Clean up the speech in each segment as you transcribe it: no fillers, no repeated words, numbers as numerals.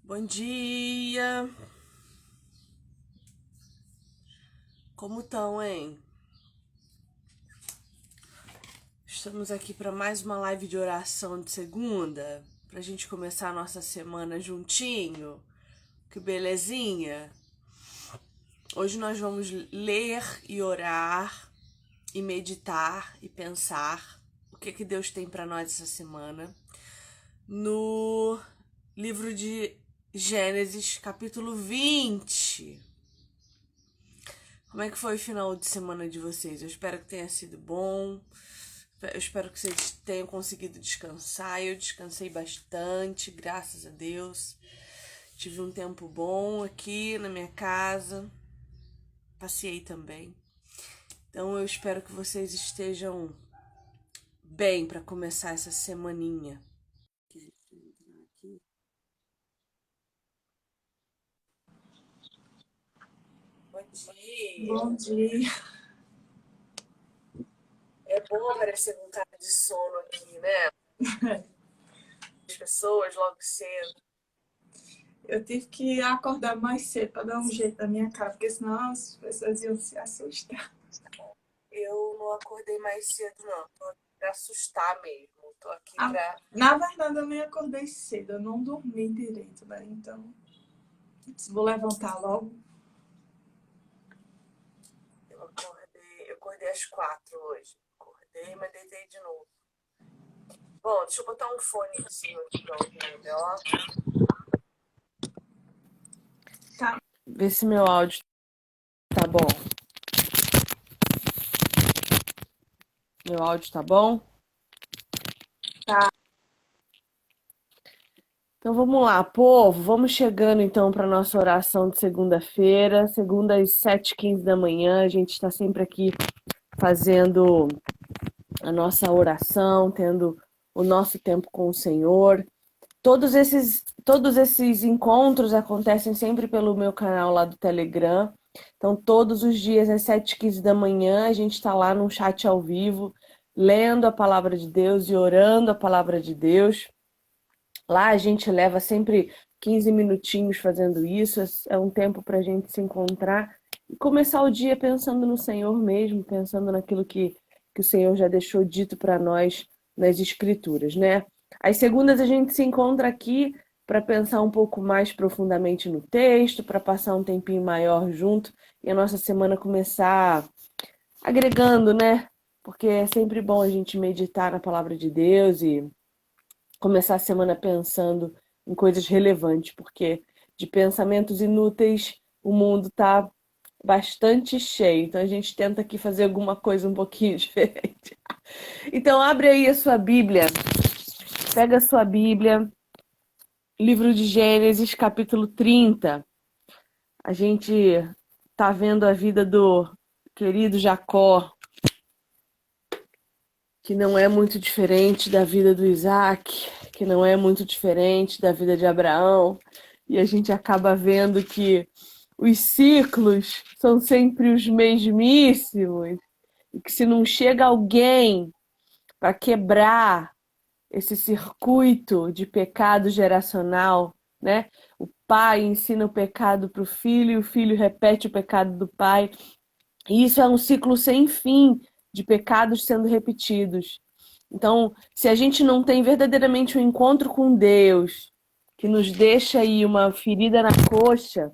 Bom dia! Como estão, hein? Estamos aqui para mais uma live de oração de segunda, pra gente começar a nossa semana juntinho. Que belezinha! Hoje nós vamos ler e orar e meditar e pensar o que Deus tem para nós essa semana no livro de Gênesis, capítulo 20. Como é que foi o final de semana de vocês? Eu espero que tenha sido bom. Eu espero que vocês tenham conseguido descansar. Eu descansei bastante, graças a Deus. Tive um tempo bom aqui na minha casa. Passeei também. Então eu espero que vocês estejam bem para começar essa semaninha. Bom dia! Bom dia. É bom aparecer com cara de sono aqui, né? As pessoas logo cedo. Eu tive que acordar mais cedo para dar um jeito na minha cara, porque senão as pessoas iam se assustar. Eu não acordei mais cedo, não. Tô aqui pra assustar mesmo. Tô aqui pra. Na verdade, eu nem acordei cedo, eu não dormi direito, né? Então, vou levantar logo. Eu acordei às 4 hoje. Acordei, mas deitei de novo. Bom, deixa eu botar um fonezinho aqui pra ouvir melhor. Tá. Ver se meu áudio tá bom. Meu áudio tá bom? Tá. Então vamos lá, povo. Vamos chegando então para nossa oração de segunda-feira. Segunda às 7h15 da manhã. A gente está sempre aqui fazendo a nossa oração, tendo o nosso tempo com o Senhor. Todos esses encontros acontecem sempre pelo meu canal lá do Telegram. Então, todos os dias, às 7h15 da manhã, a gente está lá num chat ao vivo, lendo a palavra de Deus e orando a palavra de Deus. Lá a gente leva sempre 15 minutinhos fazendo isso. É um tempo para a gente se encontrar e começar o dia pensando no Senhor mesmo, pensando naquilo que o Senhor já deixou dito para nós nas Escrituras, né? Às segundas a gente se encontra aqui para pensar um pouco mais profundamente no texto, para passar um tempinho maior junto e a nossa semana começar agregando, né? Porque é sempre bom a gente meditar na palavra de Deus e começar a semana pensando em coisas relevantes, porque de pensamentos inúteis o mundo tá bastante cheio. Então a gente tenta aqui fazer alguma coisa um pouquinho diferente. Então abre aí a sua Bíblia. Pega a sua Bíblia, livro de Gênesis, capítulo 30. A gente tá vendo a vida do querido Jacó, que não é muito diferente da vida do Isaac, que não é muito diferente da vida de Abraão. E a gente acaba vendo que os ciclos são sempre os mesmíssimos. E que se não chega alguém para quebrar esse circuito de pecado geracional, né? O pai ensina o pecado para o filho e o filho repete o pecado do pai. E isso é um ciclo sem fim de pecados sendo repetidos. Então, se a gente não tem verdadeiramente um encontro com Deus, que nos deixa aí uma ferida na coxa,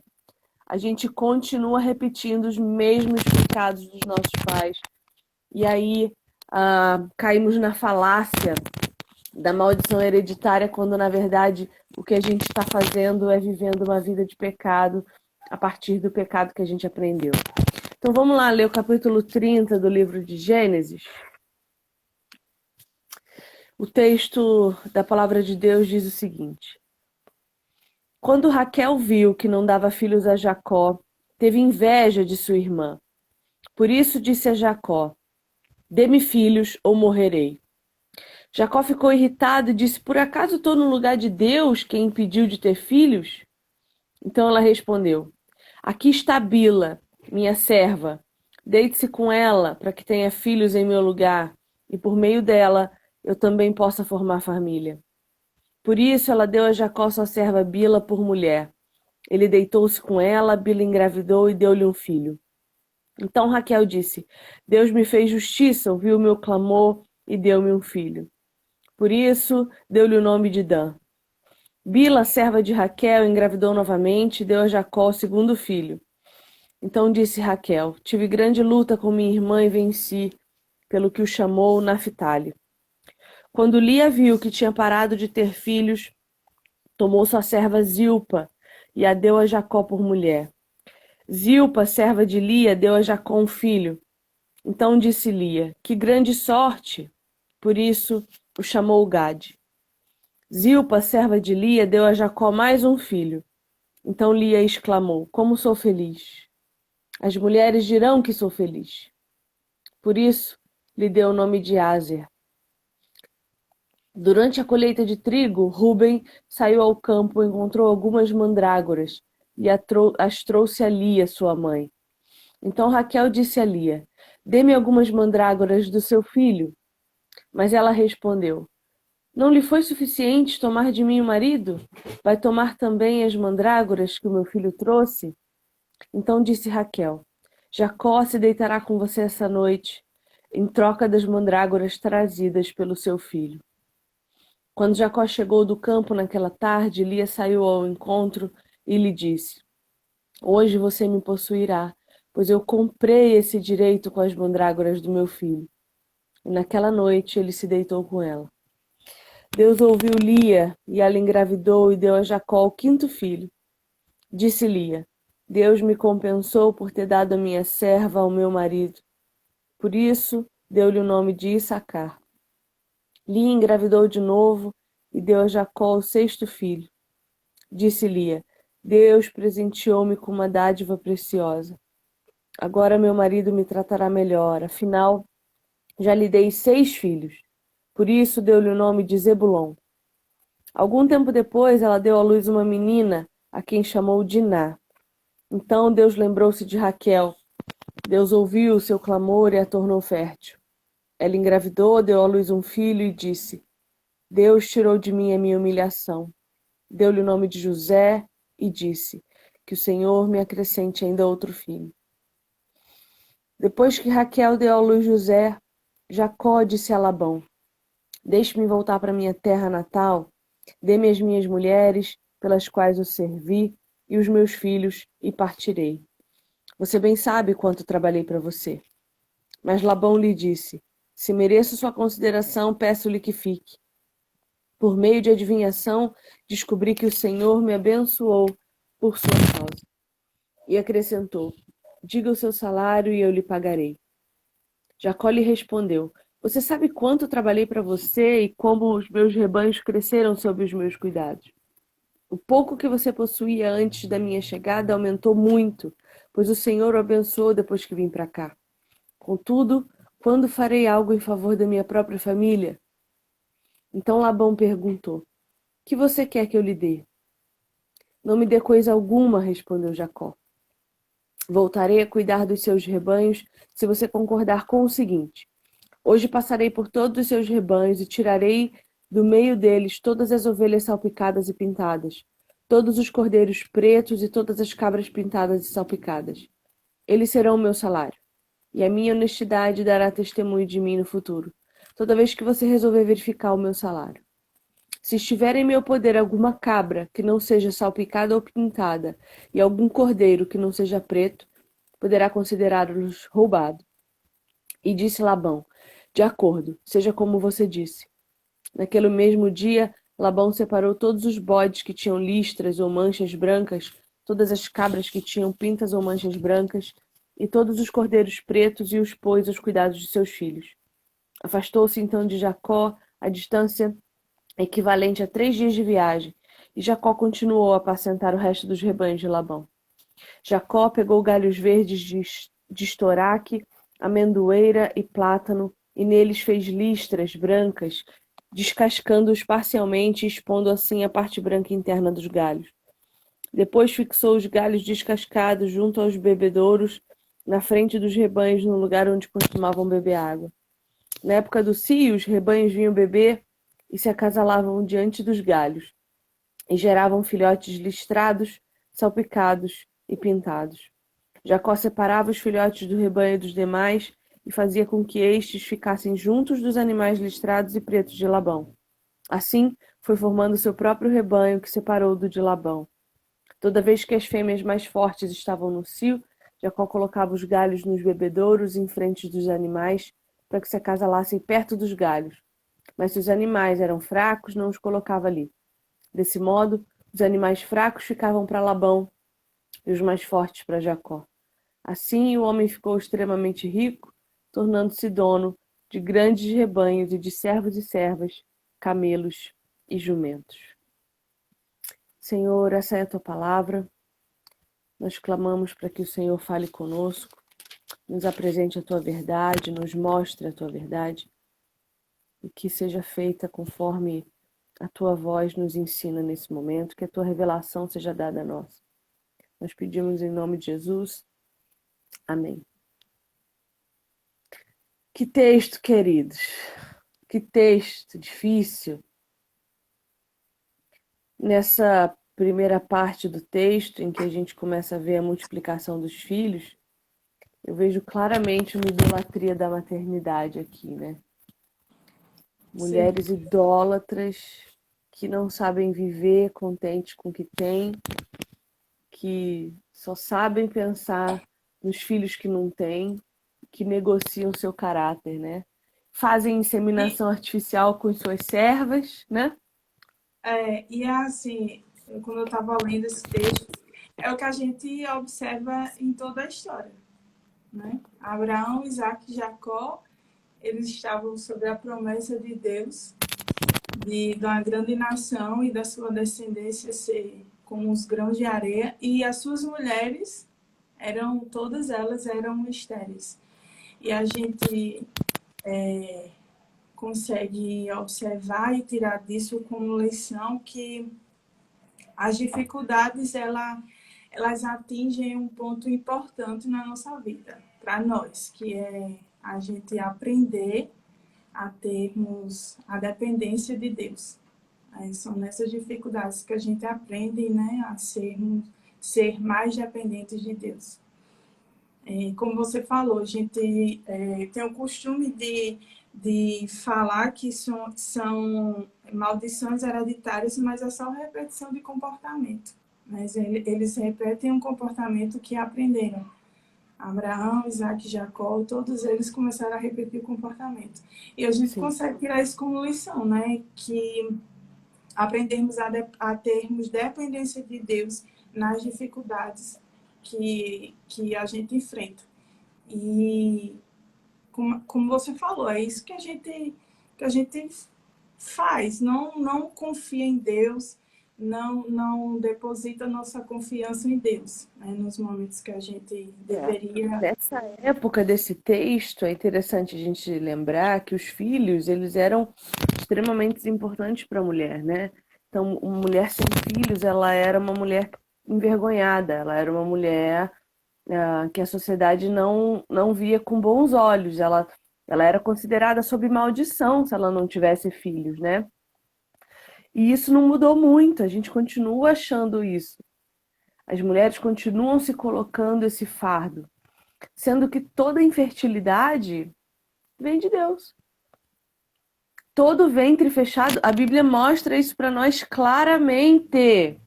a gente continua repetindo os mesmos pecados dos nossos pais. E aí caímos na falácia da maldição hereditária, quando na verdade o que a gente está fazendo é vivendo uma vida de pecado a partir do pecado que a gente aprendeu. Então vamos lá ler o capítulo 30 do livro de Gênesis. O texto da palavra de Deus diz o seguinte: Quando Raquel viu que não dava filhos a Jacó, teve inveja de sua irmã. Por isso disse a Jacó: Dê-me filhos ou morrerei. Jacó ficou irritado e disse: Por acaso estou no lugar de Deus, que impediu de ter filhos? Então ela respondeu: Aqui está Bila, minha serva. Deite-se com ela, para que tenha filhos em meu lugar, e por meio dela eu também possa formar família. Por isso ela deu a Jacó sua serva Bila por mulher. Ele deitou-se com ela, Bila engravidou e deu-lhe um filho. Então Raquel disse: Deus me fez justiça, ouviu o meu clamor e deu-me um filho. Por isso deu-lhe o nome de Dan. Bila, serva de Raquel, engravidou novamente e deu a Jacó o segundo filho. Então disse Raquel: Tive grande luta com minha irmã e venci, pelo que o chamou Naphtali. Quando Lia viu que tinha parado de ter filhos, tomou sua serva Zilpa e a deu a Jacó por mulher. Zilpa, serva de Lia, deu a Jacó um filho. Então disse Lia: Que grande sorte! Por isso o chamou Gade. Zilpa, serva de Lia, deu a Jacó mais um filho. Então Lia exclamou: Como sou feliz! As mulheres dirão que sou feliz. Por isso lhe deu o nome de Aser. Durante a colheita de trigo, Ruben saiu ao campo, encontrou algumas mandrágoras e as trouxe a Lia, sua mãe. Então Raquel disse a Lia: Dê-me algumas mandrágoras do seu filho. Mas ela respondeu: Não lhe foi suficiente tomar de mim o marido? Vai tomar também as mandrágoras que o meu filho trouxe? Então disse Raquel: Jacó se deitará com você essa noite, em troca das mandrágoras trazidas pelo seu filho. Quando Jacó chegou do campo naquela tarde, Lia saiu ao encontro e lhe disse: Hoje você me possuirá, pois eu comprei esse direito com as mandrágoras do meu filho. E naquela noite ele se deitou com ela. Deus ouviu Lia, e ela engravidou e deu a Jacó o quinto filho. Disse Lia: Deus me compensou por ter dado a minha serva ao meu marido. Por isso, deu-lhe o nome de Issacar. Lia engravidou de novo e deu a Jacó o sexto filho. Disse Lia: Deus presenteou-me com uma dádiva preciosa. Agora meu marido me tratará melhor, afinal, já lhe dei 6 filhos. Por isso deu-lhe o nome de Zebulon. Algum tempo depois, ela deu à luz uma menina, a quem chamou Diná. Então Deus lembrou-se de Raquel. Deus ouviu o seu clamor e a tornou fértil. Ela engravidou, deu à luz um filho e disse: Deus tirou de mim a minha humilhação. Deu-lhe o nome de José e disse: Que o Senhor me acrescente ainda outro filho. Depois que Raquel deu à luz José, Jacó disse a Labão: Deixe-me voltar para minha terra natal, dê-me as minhas mulheres, pelas quais o servi, e os meus filhos, e partirei. Você bem sabe quanto trabalhei para você. Mas Labão lhe disse: Se mereço sua consideração, peço-lhe que fique. Por meio de adivinhação, descobri que o Senhor me abençoou por sua causa. E acrescentou: Diga o seu salário e eu lhe pagarei. Jacó lhe respondeu: Você sabe quanto trabalhei para você e como os meus rebanhos cresceram sob os meus cuidados. O pouco que você possuía antes da minha chegada aumentou muito, pois o Senhor o abençoou depois que vim para cá. Contudo, quando farei algo em favor da minha própria família? Então Labão perguntou: Que você quer que eu lhe dê? Não me dê coisa alguma, respondeu Jacó. Voltarei a cuidar dos seus rebanhos se você concordar com o seguinte: Hoje passarei por todos os seus rebanhos e tirarei do meio deles todas as ovelhas salpicadas e pintadas, todos os cordeiros pretos e todas as cabras pintadas e salpicadas. Eles serão o meu salário, e a minha honestidade dará testemunho de mim no futuro, toda vez que você resolver verificar o meu salário. Se estiver em meu poder alguma cabra que não seja salpicada ou pintada, e algum cordeiro que não seja preto, poderá considerá-los roubado. E disse Labão: De acordo, seja como você disse. Naquele mesmo dia, Labão separou todos os bodes que tinham listras ou manchas brancas, todas as cabras que tinham pintas ou manchas brancas, e todos os cordeiros pretos e os pôs aos cuidados de seus filhos. Afastou-se então de Jacó a distância equivalente a 3 dias de viagem, e Jacó continuou a apacentar o resto dos rebanhos de Labão. Jacó pegou galhos verdes de estoraque, amendoeira e plátano, e neles fez listras brancas, descascando-os parcialmente e expondo assim a parte branca interna dos galhos. Depois fixou os galhos descascados junto aos bebedouros, na frente dos rebanhos, no lugar onde costumavam beber água. Na época do cio, os rebanhos vinham beber e se acasalavam diante dos galhos, e geravam filhotes listrados, salpicados e pintados. Jacó separava os filhotes do rebanho dos demais e fazia com que estes ficassem juntos dos animais listrados e pretos de Labão. Assim, foi formando seu próprio rebanho, que separou do de Labão. Toda vez que as fêmeas mais fortes estavam no cio, Jacó colocava os galhos nos bebedouros em frente dos animais, para que se acasalassem perto dos galhos. Mas se os animais eram fracos, não os colocava ali. Desse modo, os animais fracos ficavam para Labão e os mais fortes para Jacó. Assim, o homem ficou extremamente rico, tornando-se dono de grandes rebanhos e de servos e servas, camelos e jumentos. Senhor, essa é a tua palavra. Nós clamamos para que o Senhor fale conosco, nos apresente a tua verdade, nos mostre a tua verdade e que seja feita conforme a tua voz nos ensina nesse momento, que a tua revelação seja dada a nós. Nós pedimos em nome de Jesus. Amém. Que texto, queridos. Que texto difícil. Nessa primeira parte do texto, em que a gente começa a ver a multiplicação dos filhos, eu vejo claramente uma idolatria da maternidade aqui, né? Mulheres idólatras que não sabem viver contentes com o que têm, que só sabem pensar nos filhos que não têm, que negociam seu caráter, né? Fazem inseminação artificial com suas servas, né? E assim, quando eu estava lendo esse texto, é o que a gente observa em toda a história, né? Abraão, Isaac e Jacó, eles estavam sob a promessa de Deus de uma grande nação e da sua descendência ser como os grãos de areia, e as suas mulheres todas elas eram estéreis. E a gente consegue observar e tirar disso como lição que as dificuldades elas atingem um ponto importante na nossa vida, para nós, que é a gente aprender a termos a dependência de Deus. São nessas dificuldades que a gente aprende, né, a ser mais dependentes de Deus. Como você falou, a gente tem o costume de falar que são maldições hereditárias, mas é só repetição de comportamento. Mas eles repetem um comportamento que aprenderam. Abraão, Isaac, Jacó, todos eles começaram a repetir o comportamento. E a gente consegue tirar isso como lição, né? Que aprendermos a termos dependência de Deus nas dificuldades que a gente enfrenta. E como você falou, é isso que a gente faz. Não confia em Deus, não deposita nossa confiança em Deus, né, nos momentos que a gente deveria. Nessa época desse texto, é interessante a gente lembrar que os filhos, eles eram extremamente importantes para a mulher, né? Então, uma mulher sem filhos, ela era uma mulher envergonhada, ela era uma mulher que a sociedade não via com bons olhos, ela era considerada sob maldição se ela não tivesse filhos, né? E isso não mudou muito, a gente continua achando isso. As mulheres continuam se colocando esse fardo, sendo que toda infertilidade vem de Deus. Todo ventre fechado, a Bíblia mostra isso para nós claramente.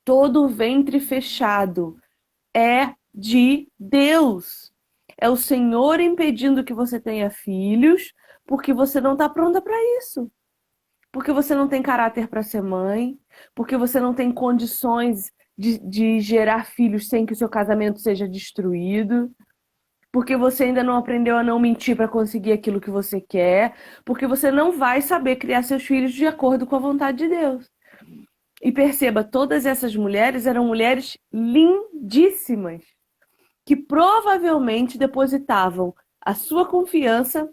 Todo ventre fechado é de Deus. É o Senhor impedindo que você tenha filhos, porque você não está pronta para isso. Porque você não tem caráter para ser mãe, porque você não tem condições de gerar filhos sem que o seu casamento seja destruído, porque você ainda não aprendeu a não mentir para conseguir aquilo que você quer, porque você não vai saber criar seus filhos de acordo com a vontade de Deus. E perceba, todas essas mulheres eram mulheres lindíssimas, que provavelmente depositavam a sua confiança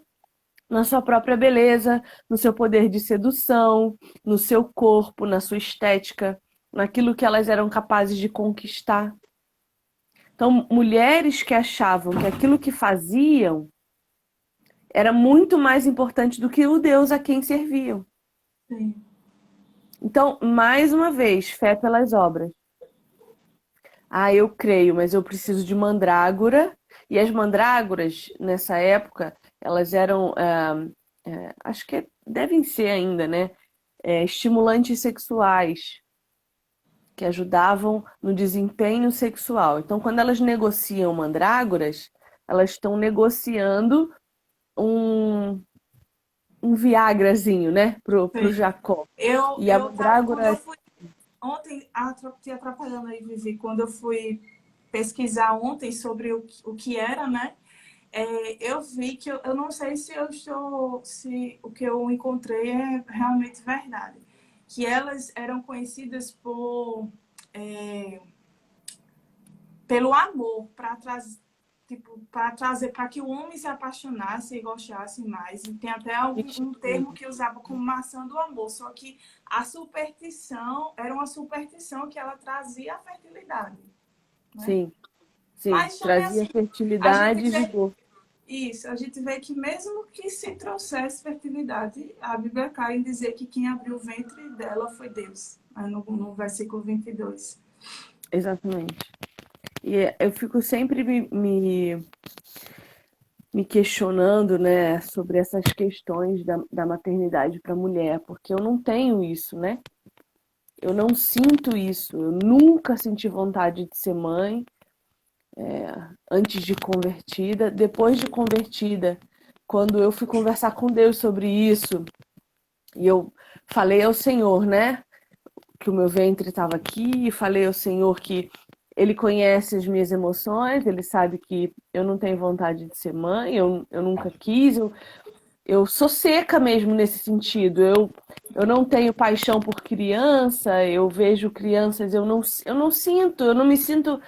na sua própria beleza, no seu poder de sedução, no seu corpo, na sua estética, naquilo que elas eram capazes de conquistar. Então, mulheres que achavam que aquilo que faziam era muito mais importante do que o Deus a quem serviam. Sim. Então, mais uma vez, fé pelas obras. Ah, eu creio, mas eu preciso de mandrágora. E as mandrágoras, nessa época, elas eram, acho que devem ser ainda, né? Estimulantes sexuais que ajudavam no desempenho sexual. Então, quando elas negociam mandrágoras, elas estão negociando um, um Viagrazinho, né, pro Sim. Jacó. Eu, E a eu tava, quando eu mandrágora, fui ontem, te atrapalhando aí, Vivi, quando eu fui pesquisar ontem sobre o que era, né? Eu vi que eu não sei se se o que eu encontrei é realmente verdade. Que elas eram conhecidas é, pelo amor, para tipo, para trazer, para que o homem se apaixonasse e gostasse mais. E tem até um termo que usava como maçã do amor, só que a superstição era uma superstição que ela trazia a fertilidade, né? sim, sim, Mas também trazia assim, a gente fertilidade e vê vigor. isso, a gente vê que mesmo que se trouxesse fertilidade, a Bíblia cai em dizer que quem abriu o ventre dela foi Deus, né? No versículo 22. Exatamente. E eu fico sempre me questionando, né, sobre essas questões da maternidade para a mulher, porque eu não tenho isso, né? Eu não sinto isso. Eu nunca senti vontade de ser mãe, antes de convertida. Depois de convertida, quando eu fui conversar com Deus sobre isso, e eu falei ao Senhor, né, que o meu ventre estava aqui, e falei ao Senhor que Ele conhece as minhas emoções, Ele sabe que eu não tenho vontade de ser mãe, eu nunca quis, eu sou seca mesmo nesse sentido. Eu não tenho paixão por criança, eu vejo crianças, eu não sinto, eu não me sinto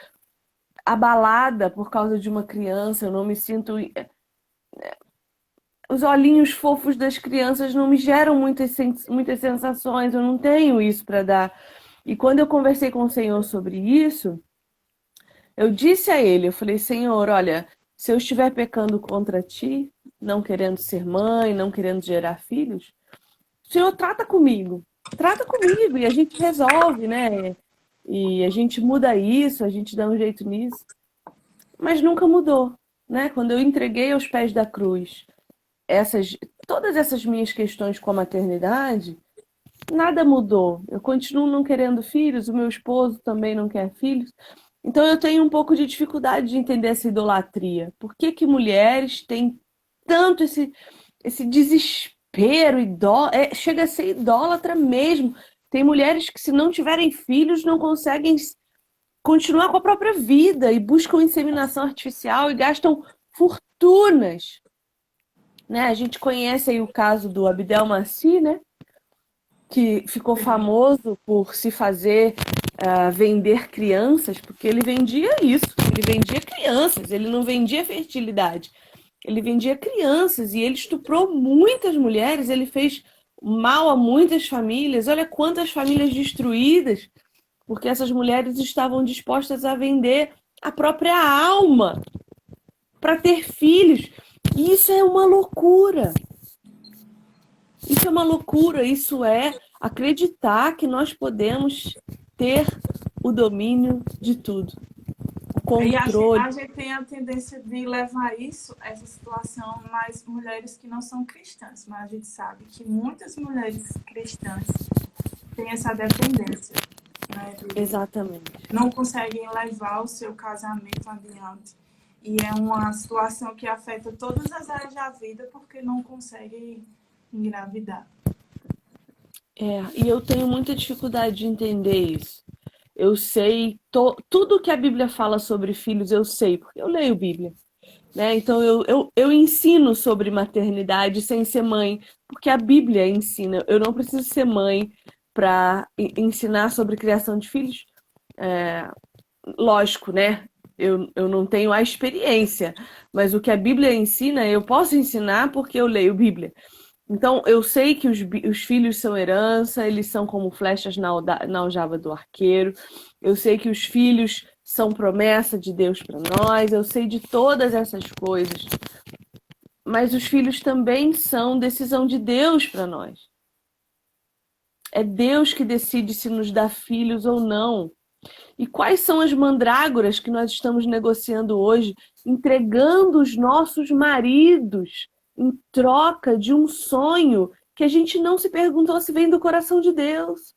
abalada por causa de uma criança, eu não me sinto. Os olhinhos fofos das crianças não me geram muitas sensações, eu não tenho isso para dar. E quando eu conversei com o Senhor sobre isso, eu disse a ele, eu falei, Senhor, olha, se eu estiver pecando contra ti, não querendo ser mãe, não querendo gerar filhos, o Senhor trata comigo e a gente resolve, né? E a gente muda isso, a gente dá um jeito nisso. Mas nunca mudou, né? Quando eu entreguei aos pés da cruz essas, todas essas minhas questões com a maternidade, nada mudou. Eu continuo não querendo filhos, o meu esposo também não quer filhos. Então eu tenho um pouco de dificuldade de entender essa idolatria. Por que que mulheres têm tanto esse desespero, chega a ser idólatra mesmo. Tem mulheres que, se não tiverem filhos, não conseguem continuar com a própria vida e buscam inseminação artificial e gastam fortunas, né? A gente conhece aí o caso do Abdel Maci, né? Que ficou famoso por se fazer vender crianças, porque ele vendia isso, ele vendia crianças, ele não vendia fertilidade, ele vendia crianças e ele estuprou muitas mulheres, ele fez mal a muitas famílias. Olha quantas famílias destruídas, porque essas mulheres estavam dispostas a vender a própria alma para ter filhos. E isso é uma loucura. Isso é uma loucura, isso é acreditar que nós podemos ter o domínio de tudo, o E controle. a gente tem a tendência de levar isso, essa situação, mais mulheres que não são cristãs, mas a gente sabe que muitas mulheres cristãs têm essa dependência, né, Exatamente. não conseguem levar o seu casamento adiante. E é uma situação que afeta todas as áreas da vida porque não conseguem engravidar. E eu tenho muita dificuldade de entender isso. Eu sei, tudo que a Bíblia fala sobre filhos, eu sei, porque eu leio Bíblia. Né? Então eu ensino sobre maternidade sem ser mãe, porque a Bíblia ensina. Eu não preciso ser mãe para ensinar sobre criação de filhos. Lógico, né? Eu não tenho a experiência, mas o que a Bíblia ensina, eu posso ensinar porque eu leio Bíblia. Então, eu sei que os filhos são herança, eles são como flechas na aljava do arqueiro. Eu sei que os filhos são promessa de Deus para nós. Eu sei de todas essas coisas. Mas os filhos também são decisão de Deus para nós. É Deus que decide se nos dá filhos ou não. E quais são as mandrágoras que nós estamos negociando hoje, entregando os nossos maridos em troca de um sonho que a gente não se perguntou se vem do coração de Deus?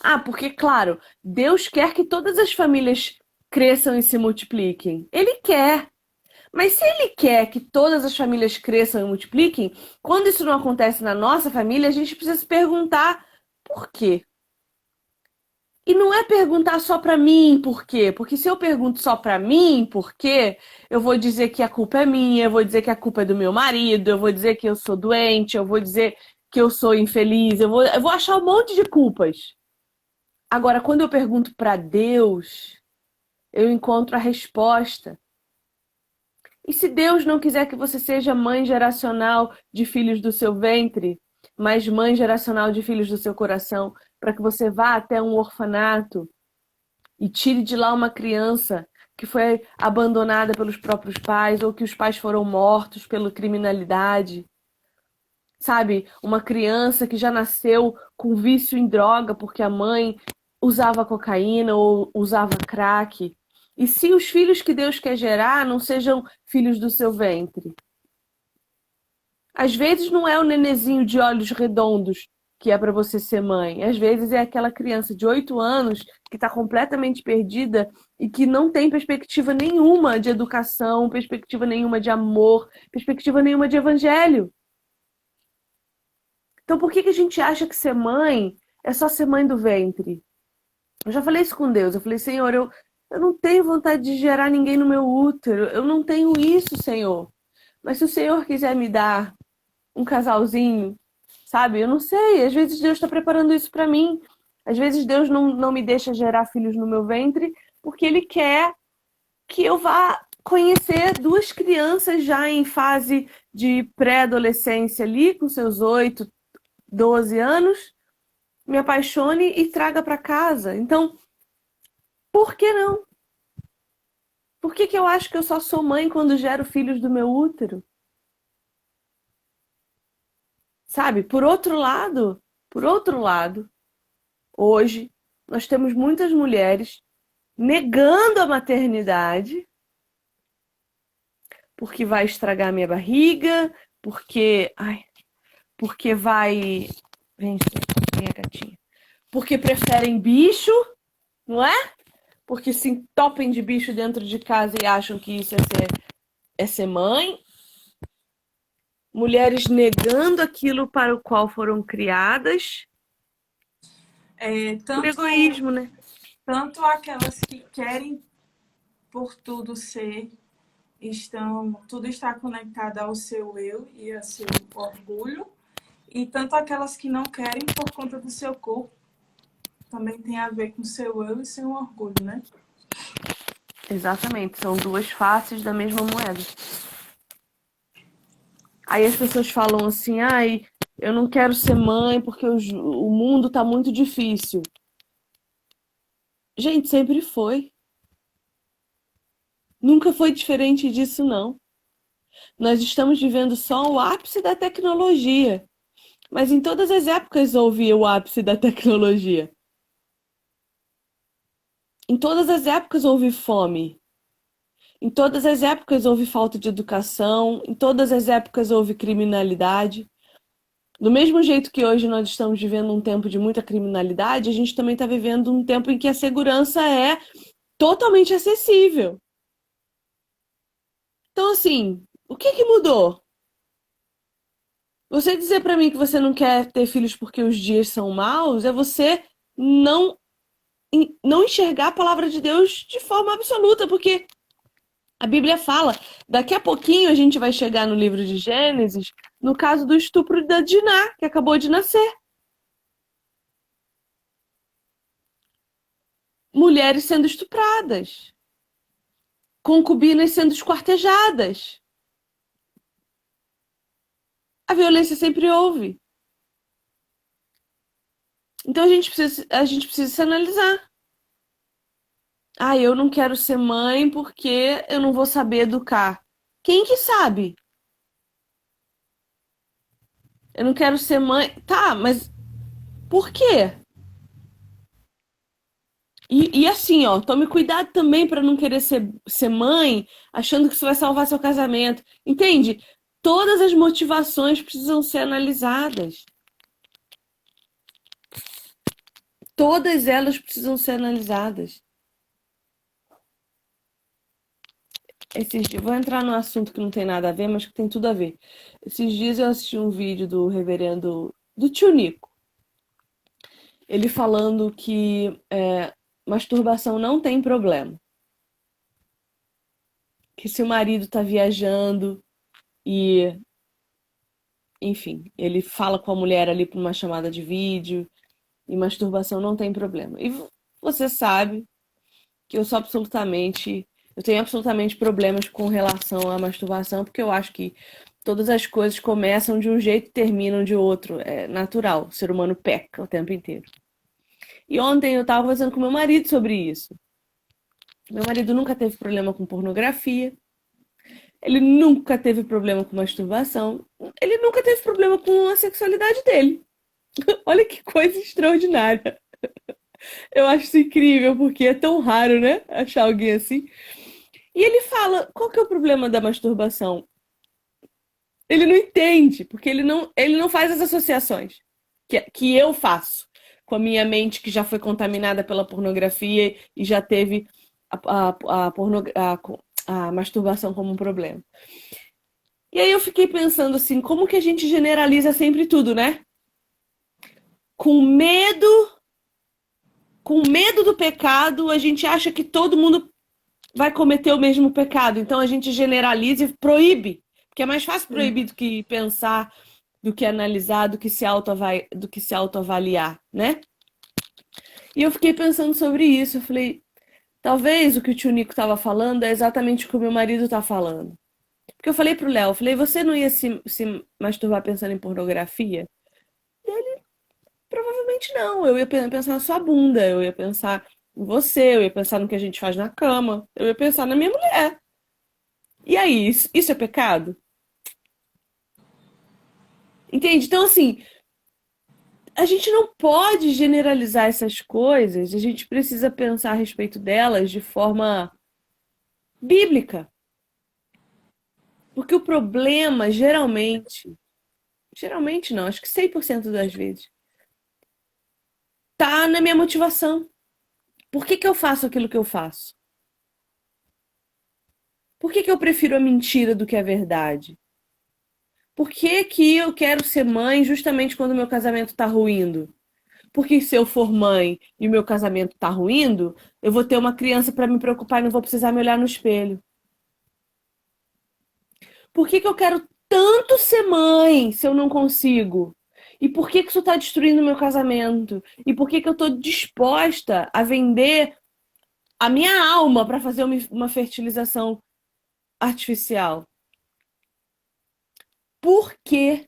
Ah, porque, claro, Deus quer que todas as famílias cresçam e se multipliquem. Ele quer. Mas se ele quer que todas as famílias cresçam e multipliquem, quando isso não acontece na nossa família, a gente precisa se perguntar por quê? E não é perguntar só para mim por quê, porque se eu pergunto só para mim por quê, eu vou dizer que a culpa é minha, eu vou dizer que a culpa é do meu marido, eu vou dizer que eu sou doente, eu vou dizer que eu sou infeliz, eu vou achar um monte de culpas. Agora, quando eu pergunto para Deus, eu encontro a resposta. E se Deus não quiser que você seja mãe geracional de filhos do seu ventre, mas mãe geracional de filhos do seu coração, para que você vá até um orfanato e tire de lá uma criança que foi abandonada pelos próprios pais ou que os pais foram mortos pela criminalidade, sabe? Uma criança que já nasceu com vício em droga porque a mãe usava cocaína ou usava crack. E se os filhos que Deus quer gerar não sejam filhos do seu ventre? Às vezes não é o nenezinho de olhos redondos que é para você ser mãe. Às vezes é aquela criança de 8 anos que está completamente perdida e que não tem perspectiva nenhuma de educação, perspectiva nenhuma de amor, perspectiva nenhuma de evangelho. Então por que a gente acha que ser mãe é só ser mãe do ventre? Eu já falei isso com Deus. Eu falei, Senhor, eu não tenho vontade de gerar ninguém no meu útero. Eu não tenho isso, Senhor. Mas se o Senhor quiser me dar um casalzinho, sabe? Eu não sei. Às vezes Deus está preparando isso para mim. Às vezes Deus não me deixa gerar filhos no meu ventre porque Ele quer que eu vá conhecer duas crianças já em fase de pré-adolescência ali, com seus 8, 12 anos, me apaixone e traga para casa. Então, por que não? Por que eu acho que eu só sou mãe quando gero filhos do meu útero? Sabe? Por outro lado, hoje nós temos muitas mulheres negando a maternidade porque vai estragar minha barriga, porque vai, vem a gatinha. Porque preferem bicho, não é? Porque se entopem de bicho dentro de casa e acham que isso é ser mãe. Mulheres negando aquilo para o qual foram criadas. Por egoísmo, né? Tanto aquelas que querem por tudo tudo está conectado ao seu eu e ao seu orgulho, e tanto aquelas que não querem por conta do seu corpo, também tem a ver com seu eu e seu orgulho, né? Exatamente, são duas faces da mesma moeda. Aí as pessoas falam assim, ai, eu não quero ser mãe porque o mundo tá muito difícil. Gente, sempre foi. Nunca foi diferente disso, não. Nós estamos vivendo só o ápice da tecnologia. Mas em todas as épocas houve o ápice da tecnologia. Em todas as épocas houve fome. Em todas as épocas houve falta de educação. Em todas as épocas houve criminalidade. Do mesmo jeito que hoje nós estamos vivendo um tempo de muita criminalidade, a gente também está vivendo um tempo em que a segurança é totalmente acessível. Então, assim, o que mudou? Você dizer para mim que você não quer ter filhos porque os dias são maus é você não, não enxergar a palavra de Deus de forma absoluta, porque a Bíblia fala, daqui a pouquinho a gente vai chegar no livro de Gênesis, no caso do estupro da Diná, que acabou de nascer. Mulheres sendo estupradas, concubinas sendo esquartejadas. A violência sempre houve. Então a gente precisa se analisar. Ah, eu não quero ser mãe porque eu não vou saber educar. Quem que sabe? Eu não quero ser mãe. Tá, mas Por quê? E assim, ó, tome cuidado também para não querer ser mãe achando que isso vai salvar seu casamento. Entende? Todas as motivações precisam ser analisadas. Todas elas precisam ser analisadas. Vou entrar num assunto que não tem nada a ver, mas que tem tudo a ver. Esses dias eu assisti um vídeo do reverendo, do tio Nico, ele falando que masturbação não tem problema. Que se o marido tá viajando e, enfim, ele fala com a mulher ali por uma chamada de vídeo e masturbação não tem problema. E você sabe que eu tenho absolutamente problemas com relação à masturbação, porque eu acho que todas as coisas começam de um jeito e terminam de outro. É natural, o ser humano peca o tempo inteiro. E ontem eu estava conversando com meu marido sobre isso. Meu marido nunca teve problema com pornografia, ele nunca teve problema com masturbação, ele nunca teve problema com a sexualidade dele. Olha que coisa extraordinária. Eu acho isso incrível, porque é tão raro, né? Achar alguém assim. E ele fala, qual que é o problema da masturbação? Ele não entende, porque ele não faz as associações que eu faço com a minha mente que já foi contaminada pela pornografia e já teve a masturbação como um problema. E aí eu fiquei pensando assim, como que a gente generaliza sempre tudo, né? Com medo, com medo do pecado, a gente acha que todo mundo vai cometer o mesmo pecado. Então a gente generaliza e proíbe. Porque é mais fácil proibir do que pensar, do que analisar, do que se autoavaliar, né? E eu fiquei pensando sobre isso. Eu falei, talvez o que o tio Nico estava falando é exatamente o que o meu marido está falando. Porque eu falei pro Léo, eu falei, você não ia se masturbar pensando em pornografia? Provavelmente não. Eu ia pensar na sua bunda, eu ia pensar em você, eu ia pensar no que a gente faz na cama, eu ia pensar na minha mulher. E aí, isso é pecado? Entende? Então, assim, a gente não pode generalizar essas coisas, a gente precisa pensar a respeito delas de forma bíblica. Porque o problema, geralmente não, acho que 100% das vezes, tá na minha motivação. Por que que eu faço aquilo que eu faço? Por que que eu prefiro a mentira do que a verdade? Por que que eu quero ser mãe justamente quando o meu casamento tá ruindo? Porque se eu for mãe e o meu casamento tá ruindo, eu vou ter uma criança para me preocupar e não vou precisar me olhar no espelho. Por que que eu quero tanto ser mãe se eu não consigo? E por que que isso está destruindo o meu casamento? E por que que eu estou disposta a vender a minha alma para fazer uma fertilização artificial? Por quê?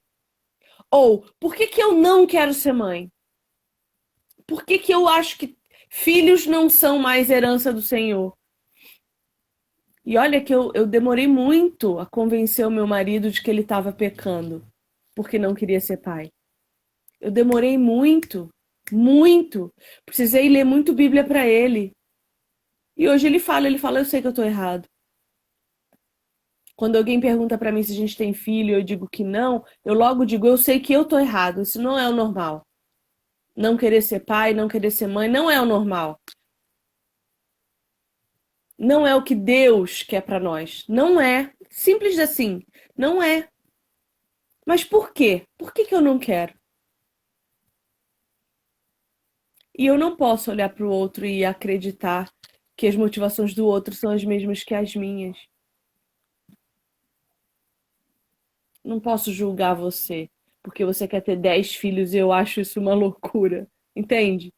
Ou por que que eu não quero ser mãe? Por que que eu acho que filhos não são mais herança do Senhor? E olha que eu demorei muito a convencer o meu marido de que ele estava pecando, porque não queria ser pai. Eu demorei muito, muito. Precisei ler muito Bíblia para ele. E hoje ele fala, eu sei que eu tô errado. Quando alguém pergunta para mim se a gente tem filho, eu digo que não, eu logo digo, eu sei que eu tô errado. Isso não é o normal. Não querer ser pai, não querer ser mãe, não é o normal. Não é o que Deus quer para nós. Não é. Simples assim. Não é. Mas por quê? Por que que eu não quero? E eu não posso olhar para o outro e acreditar que as motivações do outro são as mesmas que as minhas. Não posso julgar você porque você quer ter 10 filhos e eu acho isso uma loucura. Entende?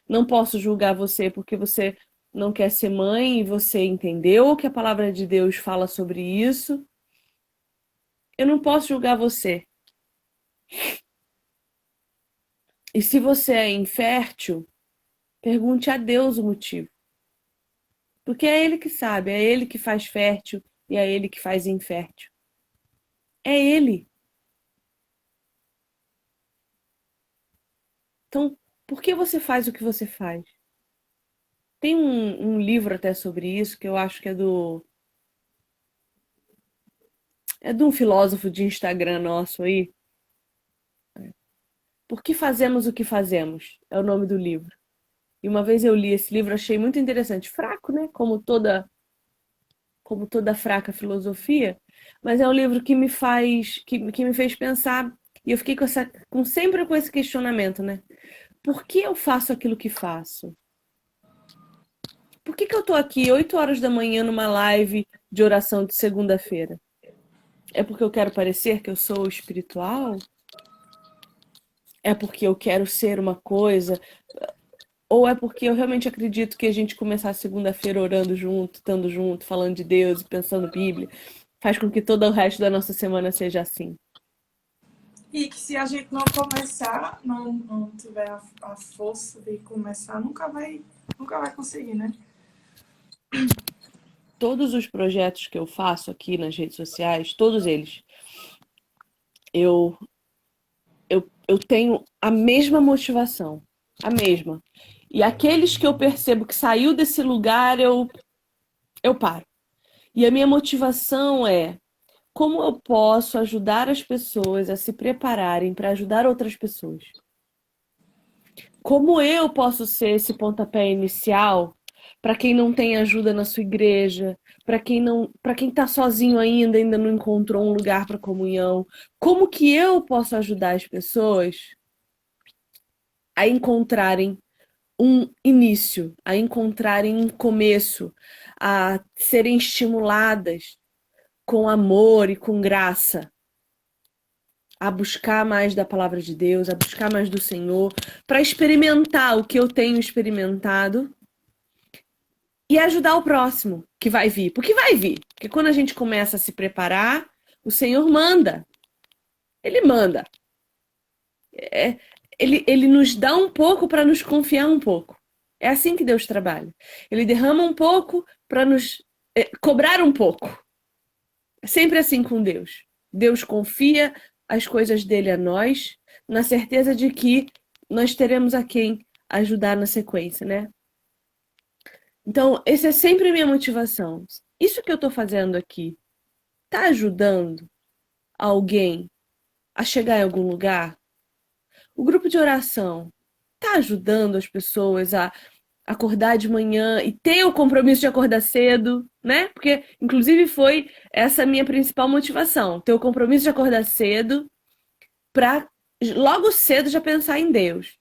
Não posso julgar você porque você não quer ser mãe e você entendeu o que a palavra de Deus fala sobre isso. Eu não posso julgar você. E se você é infértil, pergunte a Deus o motivo. Porque é Ele que sabe, é Ele que faz fértil e é Ele que faz infértil. É Ele. Então, por que você faz o que você faz? Tem um livro até sobre isso que eu acho que é de um filósofo de Instagram nosso aí. Por que fazemos o que fazemos? É o nome do livro. E uma vez eu li esse livro, achei muito interessante. Fraco, né? Como toda fraca filosofia, mas é um livro que que me fez pensar, e eu fiquei sempre com esse questionamento, né? Por que eu faço aquilo que faço? Por que eu tô aqui 8 horas da manhã numa live de oração de segunda-feira? É porque eu quero parecer que eu sou espiritual? É porque eu quero ser uma coisa? Ou é porque eu realmente acredito que a gente começar a segunda-feira orando junto, estando junto, falando de Deus e pensando Bíblia, faz com que todo o resto da nossa semana seja assim? E que se a gente não começar, não tiver a força de começar, nunca vai conseguir, né? Todos os projetos que eu faço aqui nas redes sociais, todos eles, eu, eu tenho a mesma motivação, a mesma. E aqueles que eu percebo que saiu desse lugar, eu paro. E a minha motivação é como eu posso ajudar as pessoas a se prepararem para ajudar outras pessoas. Como eu posso ser esse pontapé inicial para quem não tem ajuda na sua igreja, para quem está sozinho ainda não encontrou um lugar para comunhão? Como que eu posso ajudar as pessoas a encontrarem um início, a encontrarem um começo, a serem estimuladas com amor e com graça, a buscar mais da palavra de Deus, a buscar mais do Senhor, para experimentar o que eu tenho experimentado e ajudar o próximo que vai vir. Porque vai vir. Porque quando a gente começa a se preparar, o Senhor manda. Ele manda. É, ele nos dá um pouco para nos confiar um pouco. É assim que Deus trabalha. Ele derrama um pouco para nos cobrar um pouco. É sempre assim com Deus. Deus confia as coisas dele a nós, na certeza de que nós teremos a quem ajudar na sequência, né? Então, essa é sempre a minha motivação. Isso que eu estou fazendo aqui está ajudando alguém a chegar em algum lugar? O grupo de oração está ajudando as pessoas a acordar de manhã e ter o compromisso de acordar cedo, né? Porque, inclusive, foi essa a minha principal motivação, ter o compromisso de acordar cedo para logo cedo já pensar em Deus.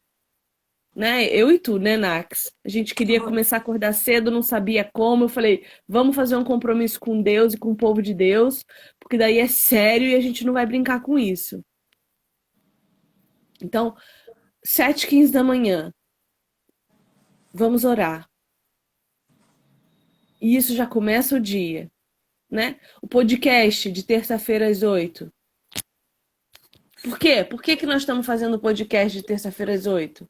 Né? Eu e tu, né, Nax? A gente queria começar a acordar cedo, não sabia como. Eu falei, vamos fazer um compromisso com Deus e com o povo de Deus, porque daí é sério e a gente não vai brincar com isso. Então, 7h15 da manhã, vamos orar. E isso já começa o dia, né? O podcast de terça-feira às 8. Por quê? Por que que nós estamos fazendo o podcast de terça-feira às 8?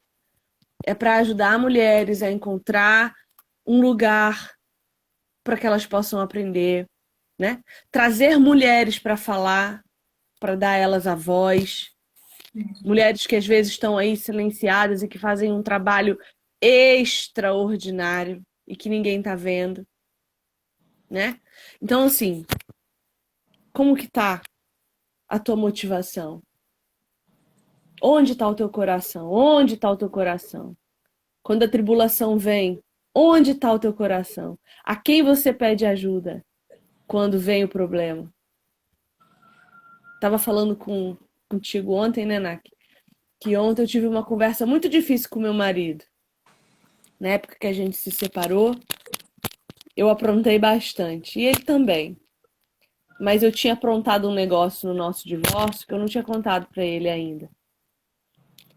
É para ajudar mulheres a encontrar um lugar para que elas possam aprender, né? Trazer mulheres para falar, para dar a elas a voz. Mulheres que às vezes estão aí silenciadas e que fazem um trabalho extraordinário e que ninguém está vendo, né? Então, assim, como que tá a tua motivação? Onde está o teu coração? Onde está o teu coração? Quando a tribulação vem, onde está o teu coração? A quem você pede ajuda quando vem o problema? Tava falando contigo ontem, né, Nak? Que ontem eu tive uma conversa muito difícil com meu marido. Na época que a gente se separou, eu aprontei bastante. E ele também. Mas eu tinha aprontado um negócio no nosso divórcio que eu não tinha contado pra ele ainda.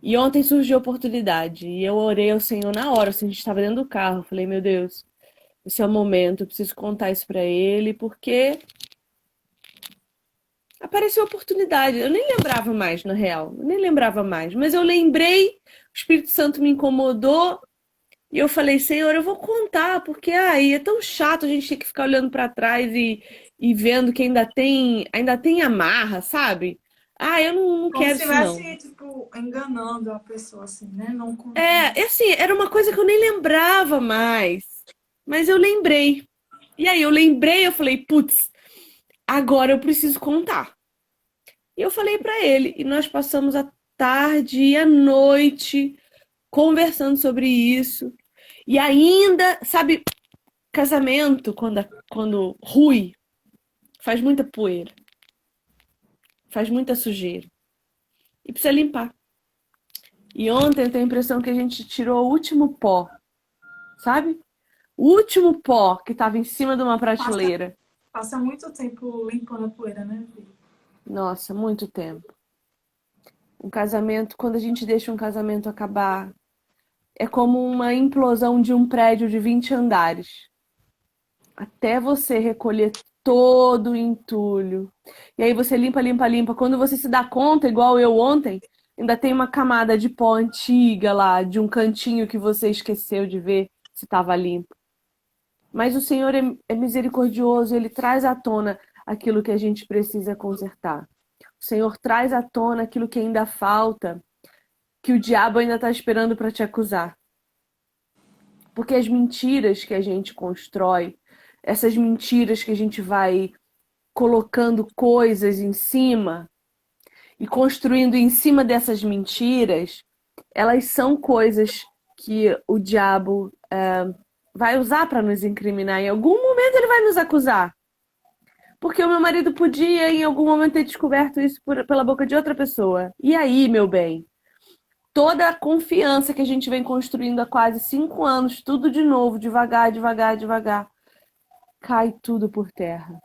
E ontem surgiu a oportunidade. E eu orei ao Senhor na hora, assim, a gente estava dentro do carro. Eu falei, meu Deus, esse é o momento, eu preciso contar isso pra ele, porque apareceu a oportunidade. Eu nem lembrava mais, na real. Eu nem lembrava mais. Mas eu lembrei, o Espírito Santo me incomodou. E eu falei, Senhor, eu vou contar, porque aí é tão chato a gente ter que ficar olhando para trás e vendo que ainda tem amarra, sabe? Ah, eu não Como quero se isso, não. estivesse, tipo, enganando a pessoa, assim, né? Não contando. É, assim, era uma coisa que eu nem lembrava mais. Mas eu lembrei. E aí eu lembrei, eu falei, putz, agora eu preciso contar. E eu falei pra ele, e nós passamos a tarde e a noite conversando sobre isso. E ainda, sabe, casamento, quando rui, faz muita poeira, faz muita sujeira. E precisa limpar. E ontem eu tenho a impressão que a gente tirou o último pó, sabe? O último pó que estava em cima de uma Passa, prateleira. passa muito tempo limpando a poeira, né, Vi? Nossa, muito tempo. Um casamento, quando a gente deixa um casamento acabar, é como uma implosão de um prédio de 20 andares. Até você recolher todo o entulho. E aí você limpa, limpa, limpa. Quando você se dá conta, igual eu ontem, ainda tem uma camada de pó antiga lá, de um cantinho que você esqueceu de ver se estava limpo. Mas o Senhor é misericordioso, ele traz à tona aquilo que a gente precisa consertar. O Senhor traz à tona aquilo que ainda falta, que o diabo ainda está esperando para te acusar. Porque as mentiras que a gente constrói, essas mentiras que a gente vai colocando coisas em cima e construindo em cima dessas mentiras, elas são coisas que o diabo vai usar para nos incriminar. Em algum momento ele vai nos acusar. Porque o meu marido podia, em algum momento, ter descoberto isso pela boca de outra pessoa. E aí, meu bem? Toda a confiança que a gente vem construindo há quase 5 anos, tudo de novo, devagar, devagar, devagar, cai tudo por terra.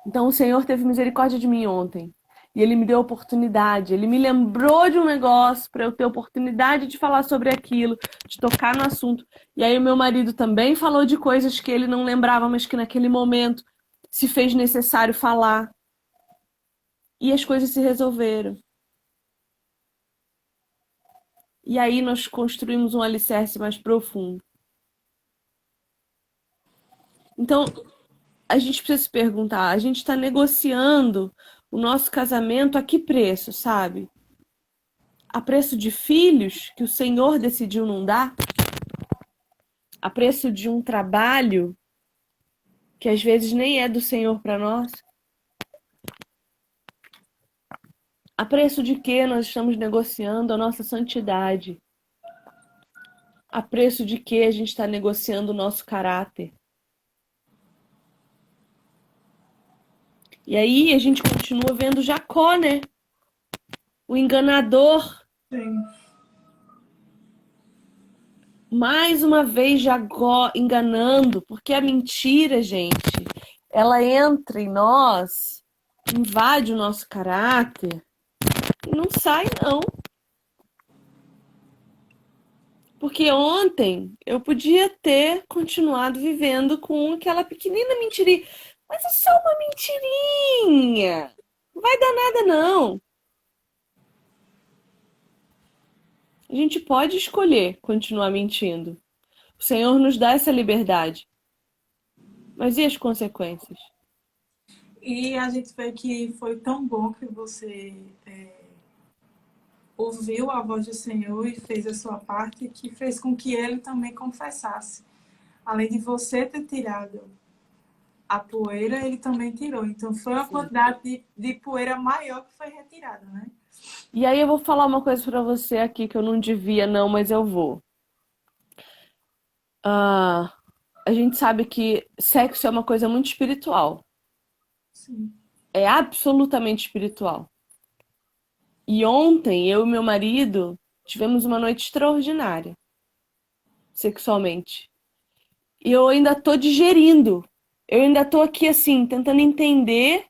Então o Senhor teve misericórdia de mim ontem. E Ele me deu oportunidade. Ele me lembrou de um negócio para eu ter oportunidade de falar sobre aquilo, de tocar no assunto. E aí o meu marido também falou de coisas que ele não lembrava, mas que naquele momento se fez necessário falar. E as coisas se resolveram. E aí nós construímos um alicerce mais profundo. Então, a gente precisa se perguntar, a gente está negociando o nosso casamento a que preço, sabe? A preço de filhos que o Senhor decidiu não dar? A preço de um trabalho que às vezes nem é do Senhor para nós? A preço de que nós estamos negociando a nossa santidade? A preço de que a gente está negociando o nosso caráter? E aí a gente continua vendo Jacó, né? O enganador. Sim. Mais uma vez Jacó enganando, porque a mentira, gente, ela entra em nós, invade o nosso caráter e não sai, não. Porque ontem eu podia ter continuado vivendo com aquela pequenina mentirinha. Mas é só uma mentirinha. Não vai dar nada, não. A gente pode escolher continuar mentindo. O Senhor nos dá essa liberdade. Mas e as consequências? E a gente vê que foi tão bom que você ouviu a voz do Senhor e fez a sua parte, que fez com que ele também confessasse. Além de você ter tirado a poeira, ele também tirou. Então foi uma Sim. quantidade de poeira maior que foi retirada, né? E aí eu vou falar uma coisa pra você aqui que eu não devia, não, mas eu vou. Ah, a gente sabe que sexo é uma coisa muito espiritual. Sim. É absolutamente espiritual. E ontem eu e meu marido tivemos uma noite extraordinária, sexualmente. E eu ainda tô digerindo. Eu ainda tô aqui assim, tentando entender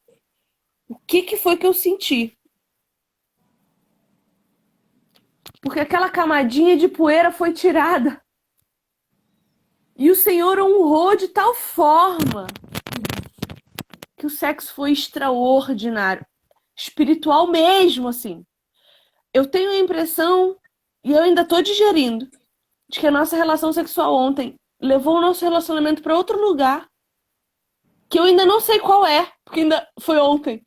o que que foi que eu senti. Porque aquela camadinha de poeira foi tirada. E o Senhor honrou de tal forma que o sexo foi extraordinário. Espiritual mesmo, assim. Eu tenho a impressão, e eu ainda tô digerindo, de que a nossa relação sexual ontem levou o nosso relacionamento para outro lugar, que eu ainda não sei qual é, porque ainda foi ontem.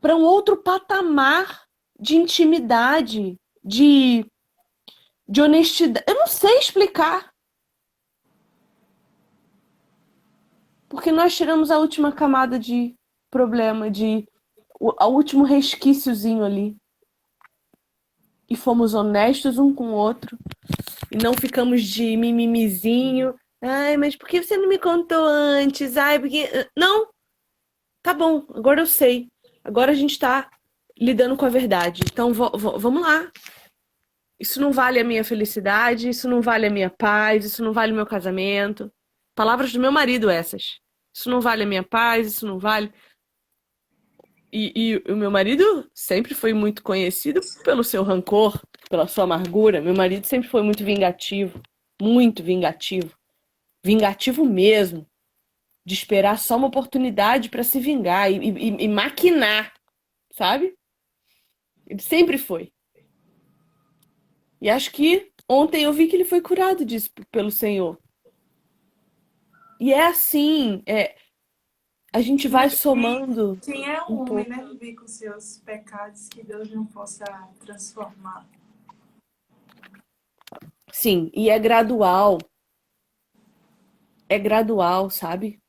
para um outro patamar de intimidade, de honestidade. Eu não sei explicar. Porque nós tiramos a última camada de problema, o último resquíciozinho ali. E fomos honestos um com o outro. E não ficamos de mimimizinho. Ai, mas por que você não me contou antes? Ai, porque. Não! Tá bom, agora eu sei. Agora a gente tá lidando com a verdade. Então vamos lá. Isso não vale a minha felicidade, isso não vale a minha paz, isso não vale o meu casamento. Palavras do meu marido essas. Isso não vale a minha paz, isso não vale. E o meu marido sempre foi muito conhecido pelo seu rancor, pela sua amargura. Meu marido sempre foi muito vingativo. Muito vingativo. Vingativo mesmo. De esperar só uma oportunidade para se vingar e maquinar, sabe? Ele sempre foi. E acho que ontem eu vi que ele foi curado disso pelo Senhor. E é assim, a gente vai somando Quem é um o homem, pouco. né? Viver com seus pecados que Deus não possa transformar. Sim, e é gradual. É gradual, sabe?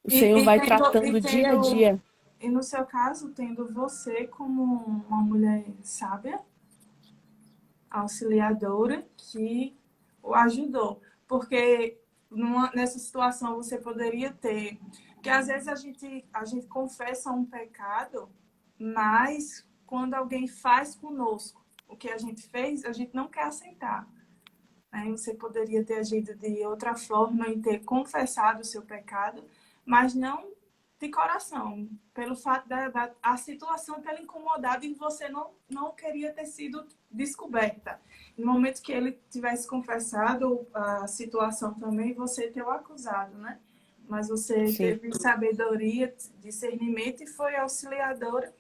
O E, Senhor e, vai tendo, tratando dia a dia. e no seu caso, tendo você como uma mulher sábia, auxiliadora, que o ajudou. Porque nessa situação você poderia ter. Porque às vezes a gente confessa um pecado, mas quando alguém faz conosco o que a gente fez, a gente não quer aceitar. Aí você poderia ter agido de outra forma e ter confessado o seu pecado, mas não de coração, pelo fato da a situação ter incomodado e você não queria ter sido descoberta. No momento que ele tivesse confessado a situação também, você ter o acusado, né? Mas você Sim, teve sabedoria, discernimento e foi auxiliadora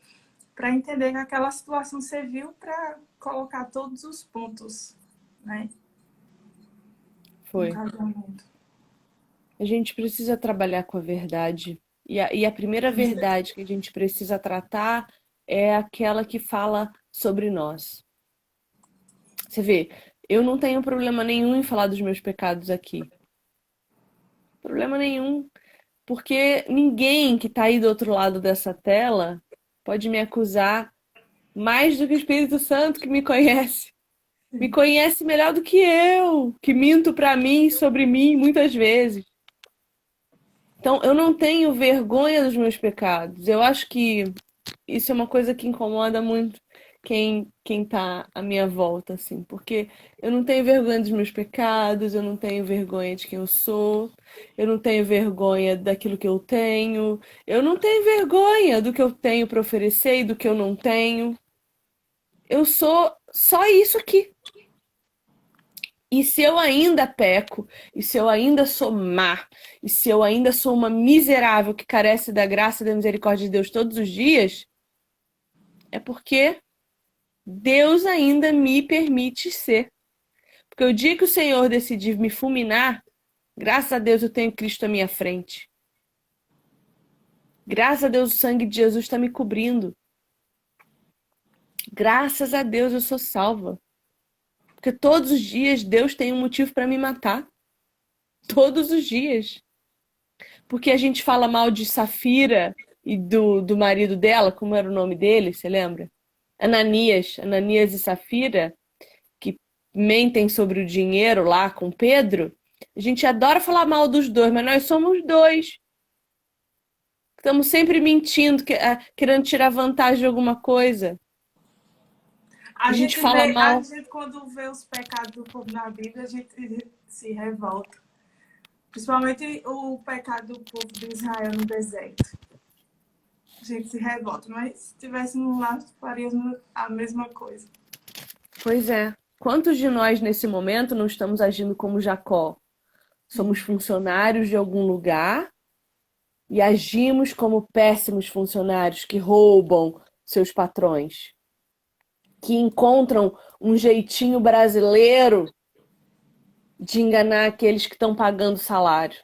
para entender que aquela situação serviu para colocar todos os pontos, né? No foi. casamento. A gente precisa trabalhar com a verdade. E a primeira verdade que a gente precisa tratar é aquela que fala sobre nós. Você vê, eu não tenho problema nenhum em falar dos meus pecados aqui. Problema nenhum. Porque ninguém que está aí do outro lado dessa tela pode me acusar mais do que o Espírito Santo que me conhece. Me conhece melhor do que eu, que minto para mim sobre mim muitas vezes. Então, eu não tenho vergonha dos meus pecados. Eu acho que isso é uma coisa que incomoda muito quem tá à minha volta, assim, porque eu não tenho vergonha dos meus pecados, eu não tenho vergonha de quem eu sou, eu não tenho vergonha daquilo que eu tenho, eu não tenho vergonha do que eu tenho para oferecer e do que eu não tenho. Eu sou só isso aqui. E se eu ainda peco, e se eu ainda sou má, e se eu ainda sou uma miserável que carece da graça e da misericórdia de Deus todos os dias, é porque Deus ainda me permite ser. Porque o dia que o Senhor decidir me fulminar, graças a Deus eu tenho Cristo à minha frente. Graças a Deus o sangue de Jesus está me cobrindo. Graças a Deus eu sou salva. Porque todos os dias Deus tem um motivo para me matar. Todos os dias. Porque a gente fala mal de Safira e do marido dela, como era o nome dele, você lembra? Ananias e Safira, que mentem sobre o dinheiro lá com Pedro. A gente adora falar mal dos dois, mas nós somos dois. Estamos sempre mentindo, querendo tirar vantagem de alguma coisa. A gente fala A mal. gente quando vê os pecados do povo na Bíblia, a gente se revolta. Principalmente o pecado do povo de Israel no deserto. A gente se revolta, mas se estivéssemos lá, faríamos a mesma coisa. Pois é. Quantos de nós nesse momento não estamos agindo como Jacó? Somos funcionários de algum lugar e agimos como péssimos funcionários que roubam seus patrões, que encontram um jeitinho brasileiro de enganar aqueles que estão pagando salário.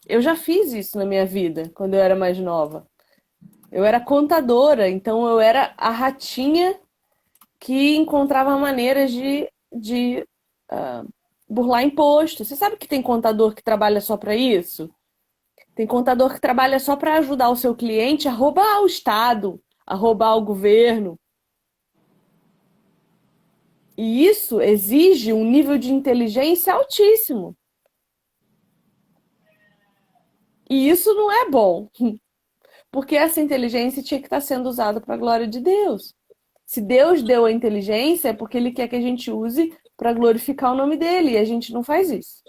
Eu já fiz isso na minha vida, quando eu era mais nova. Eu era contadora, então eu era a ratinha que encontrava maneiras de ah, burlar imposto. Você sabe que tem contador que trabalha só para isso? Tem contador que trabalha só para ajudar o seu cliente a roubar o Estado, a roubar o governo. E isso exige um nível de inteligência altíssimo. E isso não é bom, porque essa inteligência tinha que estar sendo usada para a glória de Deus. Se Deus deu a inteligência, é porque Ele quer que a gente use para glorificar o nome dele, e a gente não faz isso.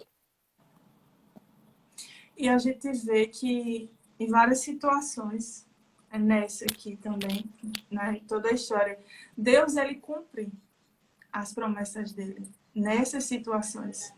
E a gente vê que em várias situações, é nessa aqui também, né, toda a história, Deus ele cumpre as promessas dele nessas situações.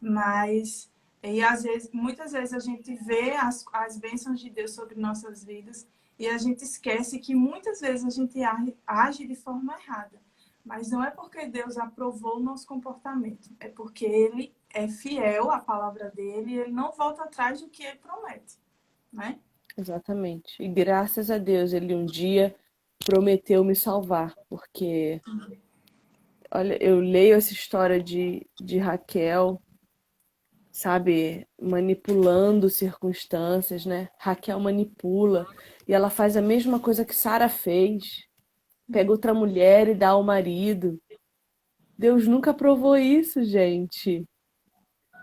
Mas, e às vezes, muitas vezes a gente vê as bênçãos de Deus sobre nossas vidas e a gente esquece que muitas vezes a gente age de forma errada. Mas não é porque Deus aprovou o nosso comportamento, é porque Ele é fiel à palavra dele e Ele não volta atrás do que Ele promete, né? Exatamente. E graças a Deus, Ele um dia prometeu me salvar, porque, olha, eu leio essa história de Raquel, sabe, manipulando circunstâncias, né? Raquel manipula e ela faz a mesma coisa que Sara fez. Pega outra mulher e dá ao marido. Deus nunca aprovou isso, gente.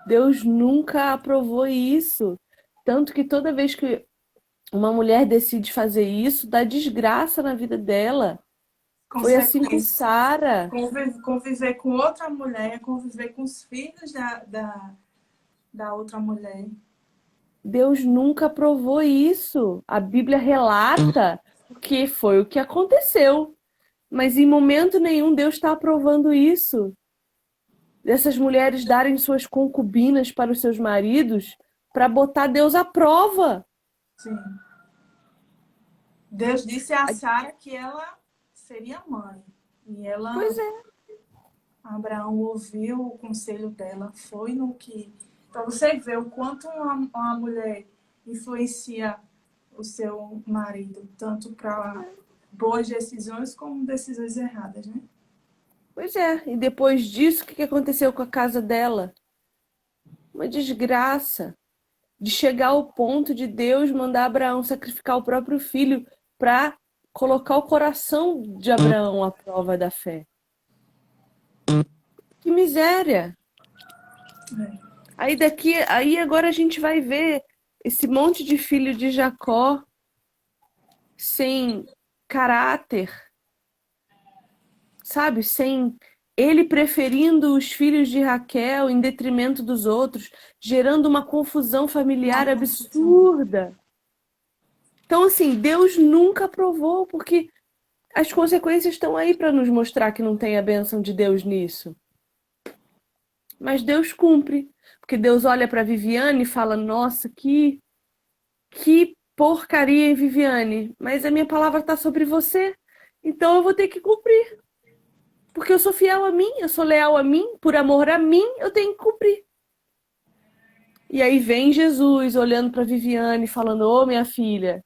Deus nunca aprovou isso. Tanto que toda vez que uma mulher decide fazer isso, dá desgraça na vida dela. Foi assim com Consequência. Sara. Conviver com outra mulher, conviver com os filhos da outra mulher. Deus nunca aprovou isso. A Bíblia relata que foi o que aconteceu. Mas em momento nenhum Deus está aprovando isso. Dessas mulheres darem suas concubinas para os seus maridos para botar Deus à prova. Sim. Deus disse a Sara que ela seria mãe. E Pois ela, é. Abraão ouviu o conselho dela, foi no que. Para você ver o quanto uma mulher influencia o seu marido, tanto para boas decisões como decisões erradas, né? Pois é. E depois disso, o que aconteceu com a casa dela? Uma desgraça. De chegar ao ponto de Deus mandar Abraão sacrificar o próprio filho para colocar o coração de Abraão à prova da fé. Que miséria! É. Aí agora a gente vai ver esse monte de filho de Jacó sem caráter, sabe? Sem ele preferindo os filhos de Raquel em detrimento dos outros, gerando uma confusão familiar Uma confusão. absurda. Então, assim, Deus nunca aprovou, porque as consequências estão aí para nos mostrar que não tem a bênção de Deus nisso. Mas Deus cumpre, porque Deus olha para Viviane e fala: Nossa, que porcaria, hein, Viviane? Mas a minha palavra está sobre você, então eu vou ter que cumprir. Porque eu sou fiel a mim, eu sou leal a mim, por amor a mim, eu tenho que cumprir. E aí vem Jesus olhando para Viviane, falando: Ô, minha filha,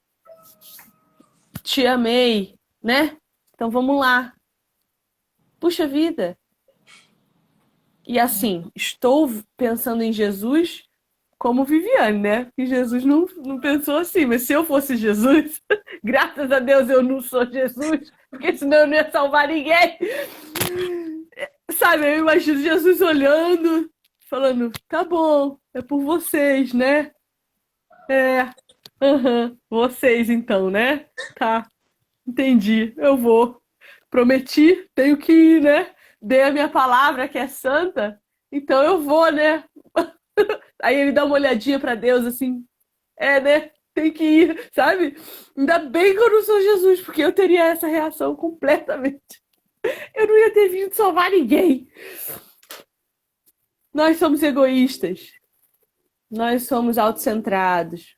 te amei, né? Então vamos lá. Puxa vida. E assim, estou pensando em Jesus como Viviane, né? Porque Jesus não pensou assim, mas se eu fosse Jesus, graças a Deus eu não sou Jesus, porque senão eu não ia salvar ninguém. Sabe, eu imagino Jesus olhando, falando: tá bom, é por vocês, né? É, vocês então, né? Tá, entendi, eu vou. Prometi, tenho que ir, né? Dei a minha palavra que é santa, então eu vou, né? Aí ele dá uma olhadinha pra Deus assim, né? Tem que ir, sabe? Ainda bem que eu não sou Jesus, porque eu teria essa reação completamente. Eu não ia ter vindo salvar ninguém. Nós somos egoístas. Nós somos autocentrados.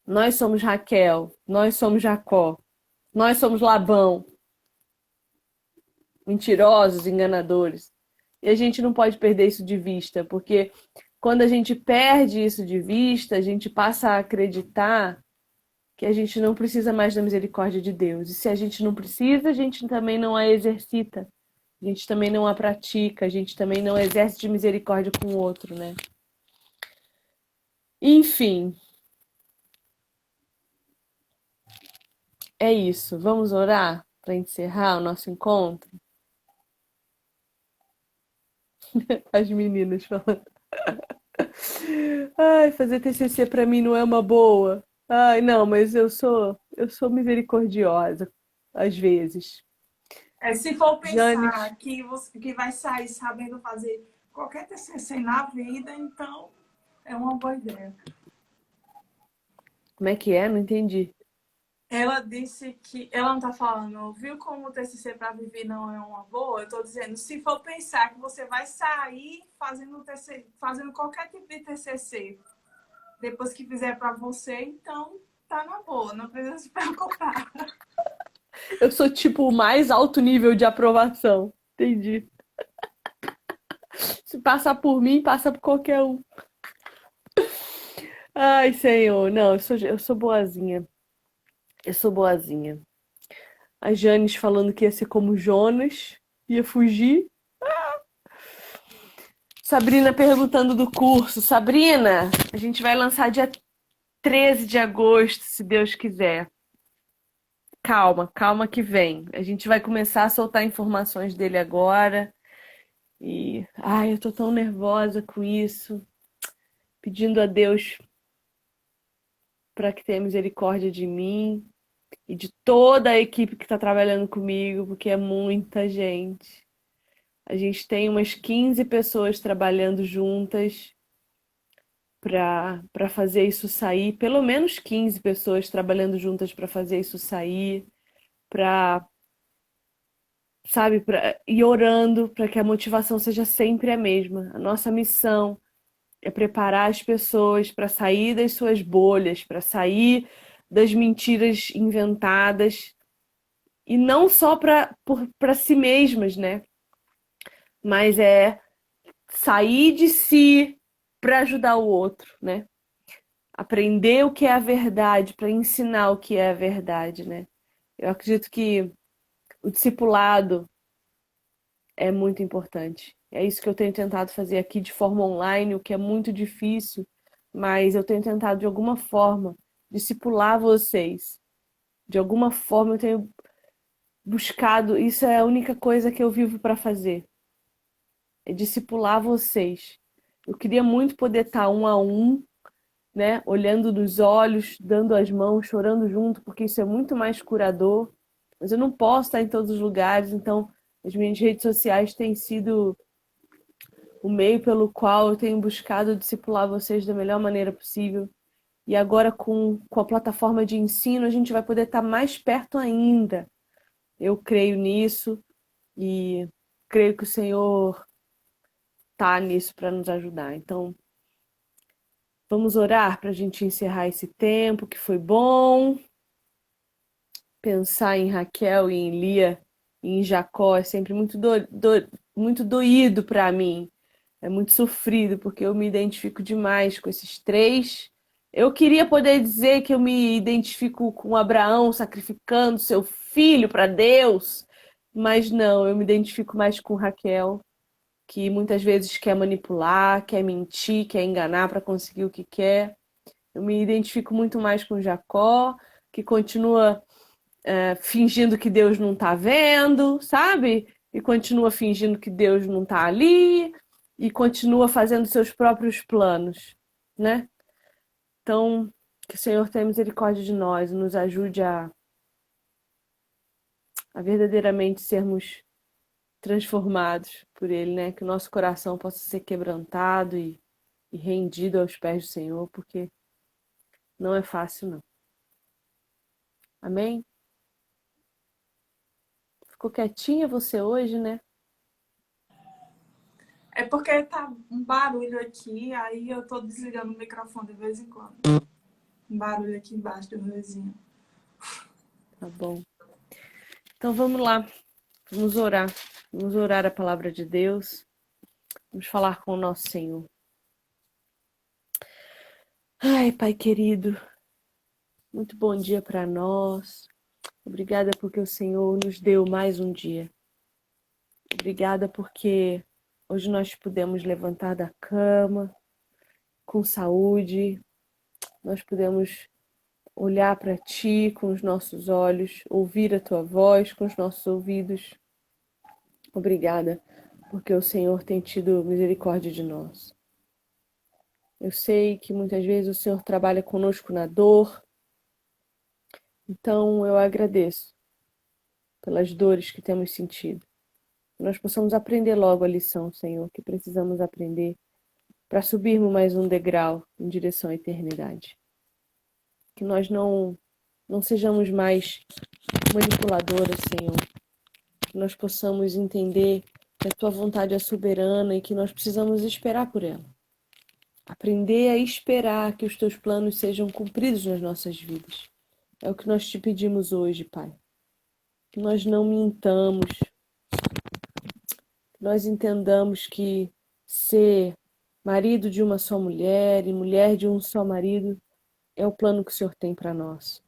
Nós somos Raquel. Nós somos Jacó. Nós somos Labão. Mentirosos, enganadores. E a gente não pode perder isso de vista, porque quando a gente perde isso de vista, a gente passa a acreditar que a gente não precisa mais da misericórdia de Deus. E se a gente não precisa, a gente também não a exercita. A gente também não a pratica, a gente também não exerce de misericórdia com o outro, né? Enfim, é isso. Vamos orar para encerrar o nosso encontro? As meninas falando. Ai, fazer TCC para mim não é uma boa. Ai, não, mas eu sou misericordiosa às vezes. Se for Janes, pensar que você que vai sair sabendo fazer qualquer TCC na vida, então é uma boa ideia. como é que é? Não entendi. Ela disse que ela não está falando, viu como o TCC para viver não é uma boa? Eu estou dizendo, se for pensar que você vai sair fazendo TCC, fazendo qualquer tipo de TCC, depois que fizer para você, então tá na boa, não precisa se preocupar. Eu sou tipo o mais alto nível de aprovação. Entendi. Se passar por mim, passa por qualquer um. Ai, Senhor, não, eu sou boazinha. Eu sou boazinha. A Janes falando que ia ser como Jonas, ia fugir. Sabrina perguntando do curso. Sabrina, a gente vai lançar dia 13 de agosto, se Deus quiser. Calma, calma que vem. A gente vai começar a soltar informações dele agora. E, ai, eu tô tão nervosa com isso, pedindo a Deus para que tenha misericórdia de mim e de toda a equipe que está trabalhando comigo, porque é muita gente. A gente tem umas 15 pessoas trabalhando juntas para fazer isso sair, pelo menos 15 pessoas trabalhando juntas para fazer isso sair, para, sabe, e orando para que a motivação seja sempre a mesma. A nossa missão é preparar as pessoas para sair das suas bolhas, para sair das mentiras inventadas e não só para si mesmas, né? Mas é sair de si para ajudar o outro, né? Aprender o que é a verdade, para ensinar o que é a verdade, né? Eu acredito que o discipulado é muito importante. É isso que eu tenho tentado fazer aqui de forma online, o que é muito difícil, mas eu tenho tentado de alguma forma discipular vocês. De alguma forma eu tenho buscado, isso é a única coisa que eu vivo para fazer, é discipular vocês. Eu queria muito poder estar um a um, né, olhando nos olhos, dando as mãos, chorando junto, porque isso é muito mais curador. Mas eu não posso estar em todos os lugares, então as minhas redes sociais têm sido o meio pelo qual eu tenho buscado discipular vocês da melhor maneira possível. E agora com a plataforma de ensino, a gente vai poder estar mais perto ainda. Eu creio nisso e creio que o Senhor está nisso para nos ajudar. Então, vamos orar para a gente encerrar esse tempo que foi bom. Pensar em Raquel e em Lia e em Jacó é sempre muito doído para mim. É muito sofrido, porque eu me identifico demais com esses três. Eu queria poder dizer que eu me identifico com Abraão sacrificando seu filho para Deus, mas não, eu me identifico mais com Raquel, que muitas vezes quer manipular, quer mentir, quer enganar para conseguir o que quer. Eu me identifico muito mais com Jacó, que continua fingindo que Deus não está vendo, sabe? E continua fingindo que Deus não está ali e continua fazendo seus próprios planos, né? Então, que o Senhor tenha misericórdia de nós e nos ajude a verdadeiramente sermos transformados por Ele, né? Que o nosso coração possa ser quebrantado e rendido aos pés do Senhor, porque não é fácil, não. Amém? Ficou quietinha você hoje, né? É porque tá um barulho aqui, aí eu tô desligando o microfone de vez em quando. Um barulho aqui embaixo do vizinho. Tá bom. Então vamos lá, vamos orar. Vamos orar a palavra de Deus. Vamos falar com o nosso Senhor. Ai, Pai querido, Muito bom dia para nós. Obrigada porque o Senhor nos deu mais um dia. Obrigada porque hoje nós pudemos levantar da cama com saúde. Nós pudemos olhar para Ti com os nossos olhos, ouvir a Tua voz com os nossos ouvidos. Obrigada porque o Senhor tem tido misericórdia de nós. Eu sei que muitas vezes o Senhor trabalha conosco na dor, então eu agradeço pelas dores que temos sentido. Que nós possamos aprender logo a lição, Senhor, que precisamos aprender para subirmos mais um degrau em direção à eternidade. Que nós não sejamos mais manipuladoras, Senhor. Que nós possamos entender que a Tua vontade é soberana e que nós precisamos esperar por ela. Aprender a esperar que os Teus planos sejam cumpridos nas nossas vidas. É o que nós te pedimos hoje, Pai. Que nós não mintamos, que nós entendamos que ser marido de uma só mulher e mulher de um só marido é o plano que o Senhor tem para nós.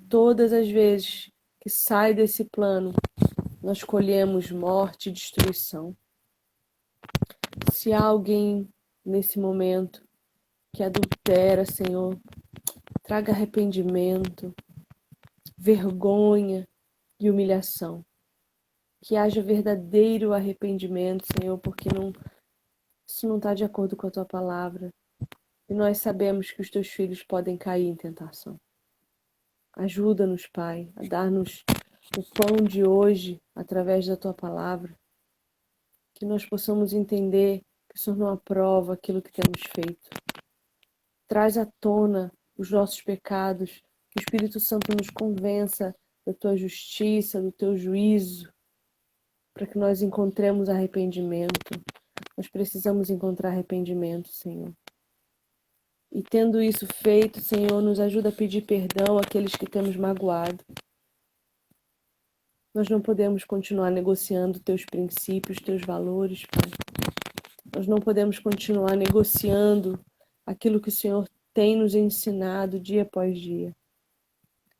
Todas as vezes que sai desse plano, nós colhemos morte e destruição. Se há alguém nesse momento que adultera, Senhor, traga arrependimento, vergonha e humilhação. Que haja verdadeiro arrependimento, Senhor, porque isso não está de acordo com a Tua palavra. E nós sabemos que os Teus filhos podem cair em tentação. Ajuda-nos, Pai, a dar-nos o pão de hoje através da Tua palavra. Que nós possamos entender que o Senhor não aprova aquilo que temos feito. Traz à tona os nossos pecados, que o Espírito Santo nos convença da Tua justiça, do Teu juízo, para que nós encontremos arrependimento. Nós precisamos encontrar arrependimento, Senhor. E tendo isso feito, Senhor, nos ajuda a pedir perdão àqueles que temos magoado. Nós não podemos continuar negociando Teus princípios, Teus valores, Pai. Nós não podemos continuar negociando aquilo que o Senhor tem nos ensinado dia após dia.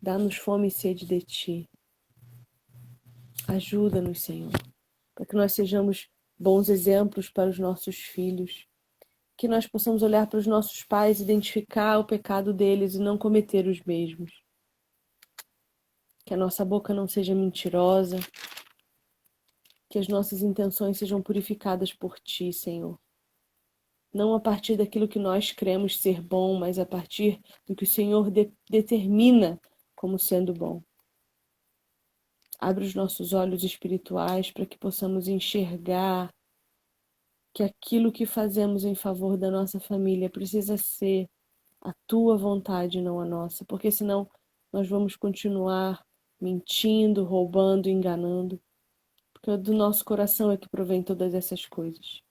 Dá-nos fome e sede de Ti. Ajuda-nos, Senhor, para que nós sejamos bons exemplos para os nossos filhos. Que nós possamos olhar para os nossos pais, identificar o pecado deles e não cometer os mesmos. Que a nossa boca não seja mentirosa, que as nossas intenções sejam purificadas por Ti, Senhor. Não a partir daquilo que nós cremos ser bom, mas a partir do que o Senhor determina como sendo bom. Abre os nossos olhos espirituais para que possamos enxergar que aquilo que fazemos em favor da nossa família precisa ser a Tua vontade, não a nossa, porque senão nós vamos continuar mentindo, roubando, enganando, porque do nosso coração é que provém todas essas coisas.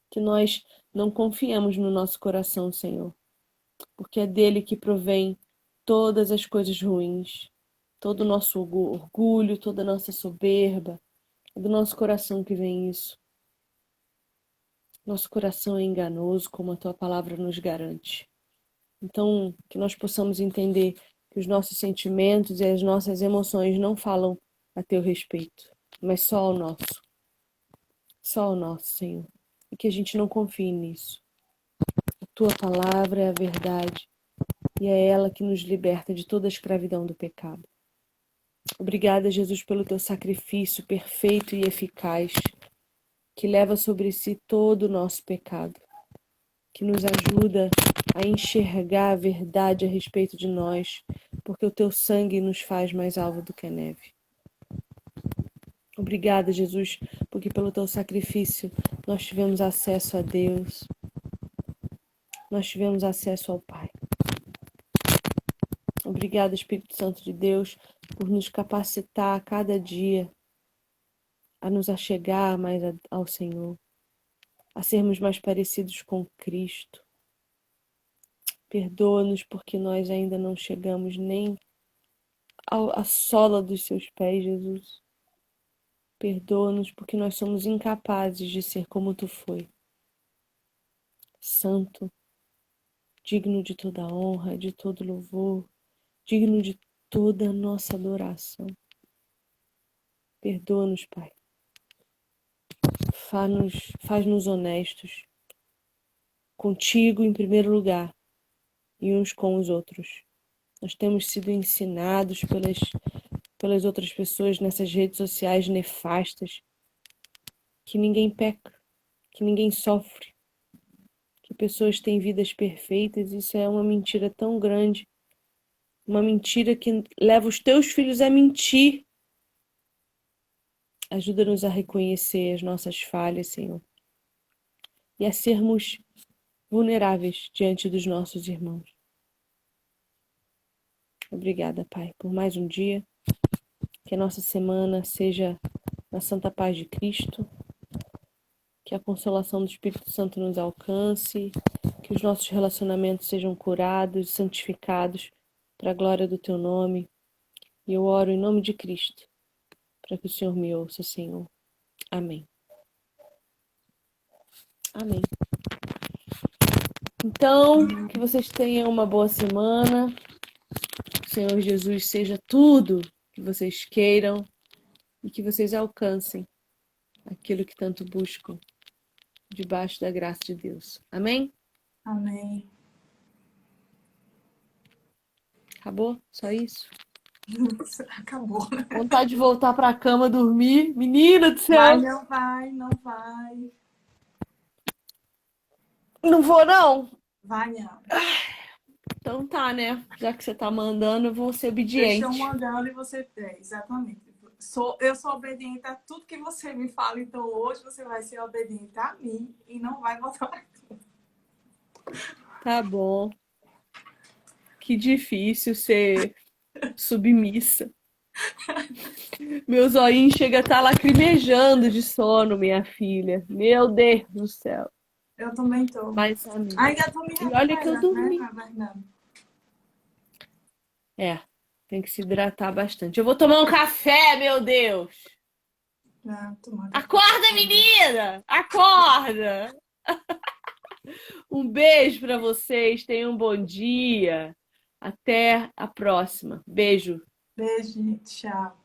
Que nós não confiemos no nosso coração, Senhor, porque é dele que provém todas as coisas ruins, todo o nosso orgulho, toda a nossa soberba, é do nosso coração que vem isso. Nosso coração é enganoso, como a Tua palavra nos garante. Então, que nós possamos entender que os nossos sentimentos e as nossas emoções não falam a Teu respeito, mas só ao nosso. Só ao nosso, Senhor. E que a gente não confie nisso. A Tua palavra é a verdade e é ela que nos liberta de toda a escravidão do pecado. Obrigada, Jesus, pelo Teu sacrifício perfeito e eficaz, que leva sobre si todo o nosso pecado, que nos ajuda a enxergar a verdade a respeito de nós, porque o Teu sangue nos faz mais alvo do que a neve. Obrigada, Jesus, porque pelo Teu sacrifício nós tivemos acesso a Deus, nós tivemos acesso ao Pai. Obrigada, Espírito Santo de Deus, por nos capacitar a cada dia a nos achegar mais ao Senhor, a sermos mais parecidos com Cristo. Perdoa-nos porque nós ainda não chegamos nem à sola dos Seus pés, Jesus. Perdoa-nos porque nós somos incapazes de ser como Tu foi. Santo, digno de toda honra, de todo louvor, digno de toda a nossa adoração. Perdoa-nos, Pai. Faz-nos honestos, contigo em primeiro lugar e uns com os outros. Nós temos sido ensinados pelas outras pessoas nessas redes sociais nefastas que ninguém peca, que ninguém sofre, que pessoas têm vidas perfeitas. Isso é uma mentira tão grande, uma mentira que leva os teus filhos a mentir. Ajuda-nos a reconhecer as nossas falhas, Senhor, e a sermos vulneráveis diante dos nossos irmãos. Obrigada, Pai, por mais um dia. Que a nossa semana seja na santa paz de Cristo. Que a consolação do Espírito Santo nos alcance. Que os nossos relacionamentos sejam curados, santificados para a glória do Teu nome. E eu oro em nome de Cristo, para que o Senhor me ouça, Senhor. Amém. Amém. Então, que vocês tenham uma boa semana. O Senhor Jesus seja tudo que vocês queiram e que vocês alcancem aquilo que tanto buscam debaixo da graça de Deus. Amém? Amém. Acabou? Só isso? Acabou. Vontade de voltar para a cama dormir. Menina do céu! Mas não vai, não vai. Não vou, não? Vai não. Então tá, né? Já que você tá mandando, eu vou ser Eu obediente. estou mandando e você... exatamente. Eu sou obediente a tudo que você me fala, então hoje você vai ser obediente a mim e não vai botar. Tá bom. Que difícil ser submissa. Meu zoinho chega a estar lacrimejando de sono, minha filha. Meu Deus do céu. Eu também tô. Mas, amém. Ainda tô me E olha que eu recuperando, né? dormi. Na verdade. É, tem que se hidratar bastante. Eu vou tomar um café, meu Deus! Não, tomara. Acorda, menina! Acorda! Um beijo para vocês, tenham um bom dia. Até a próxima. Beijo. Beijo, gente. Tchau.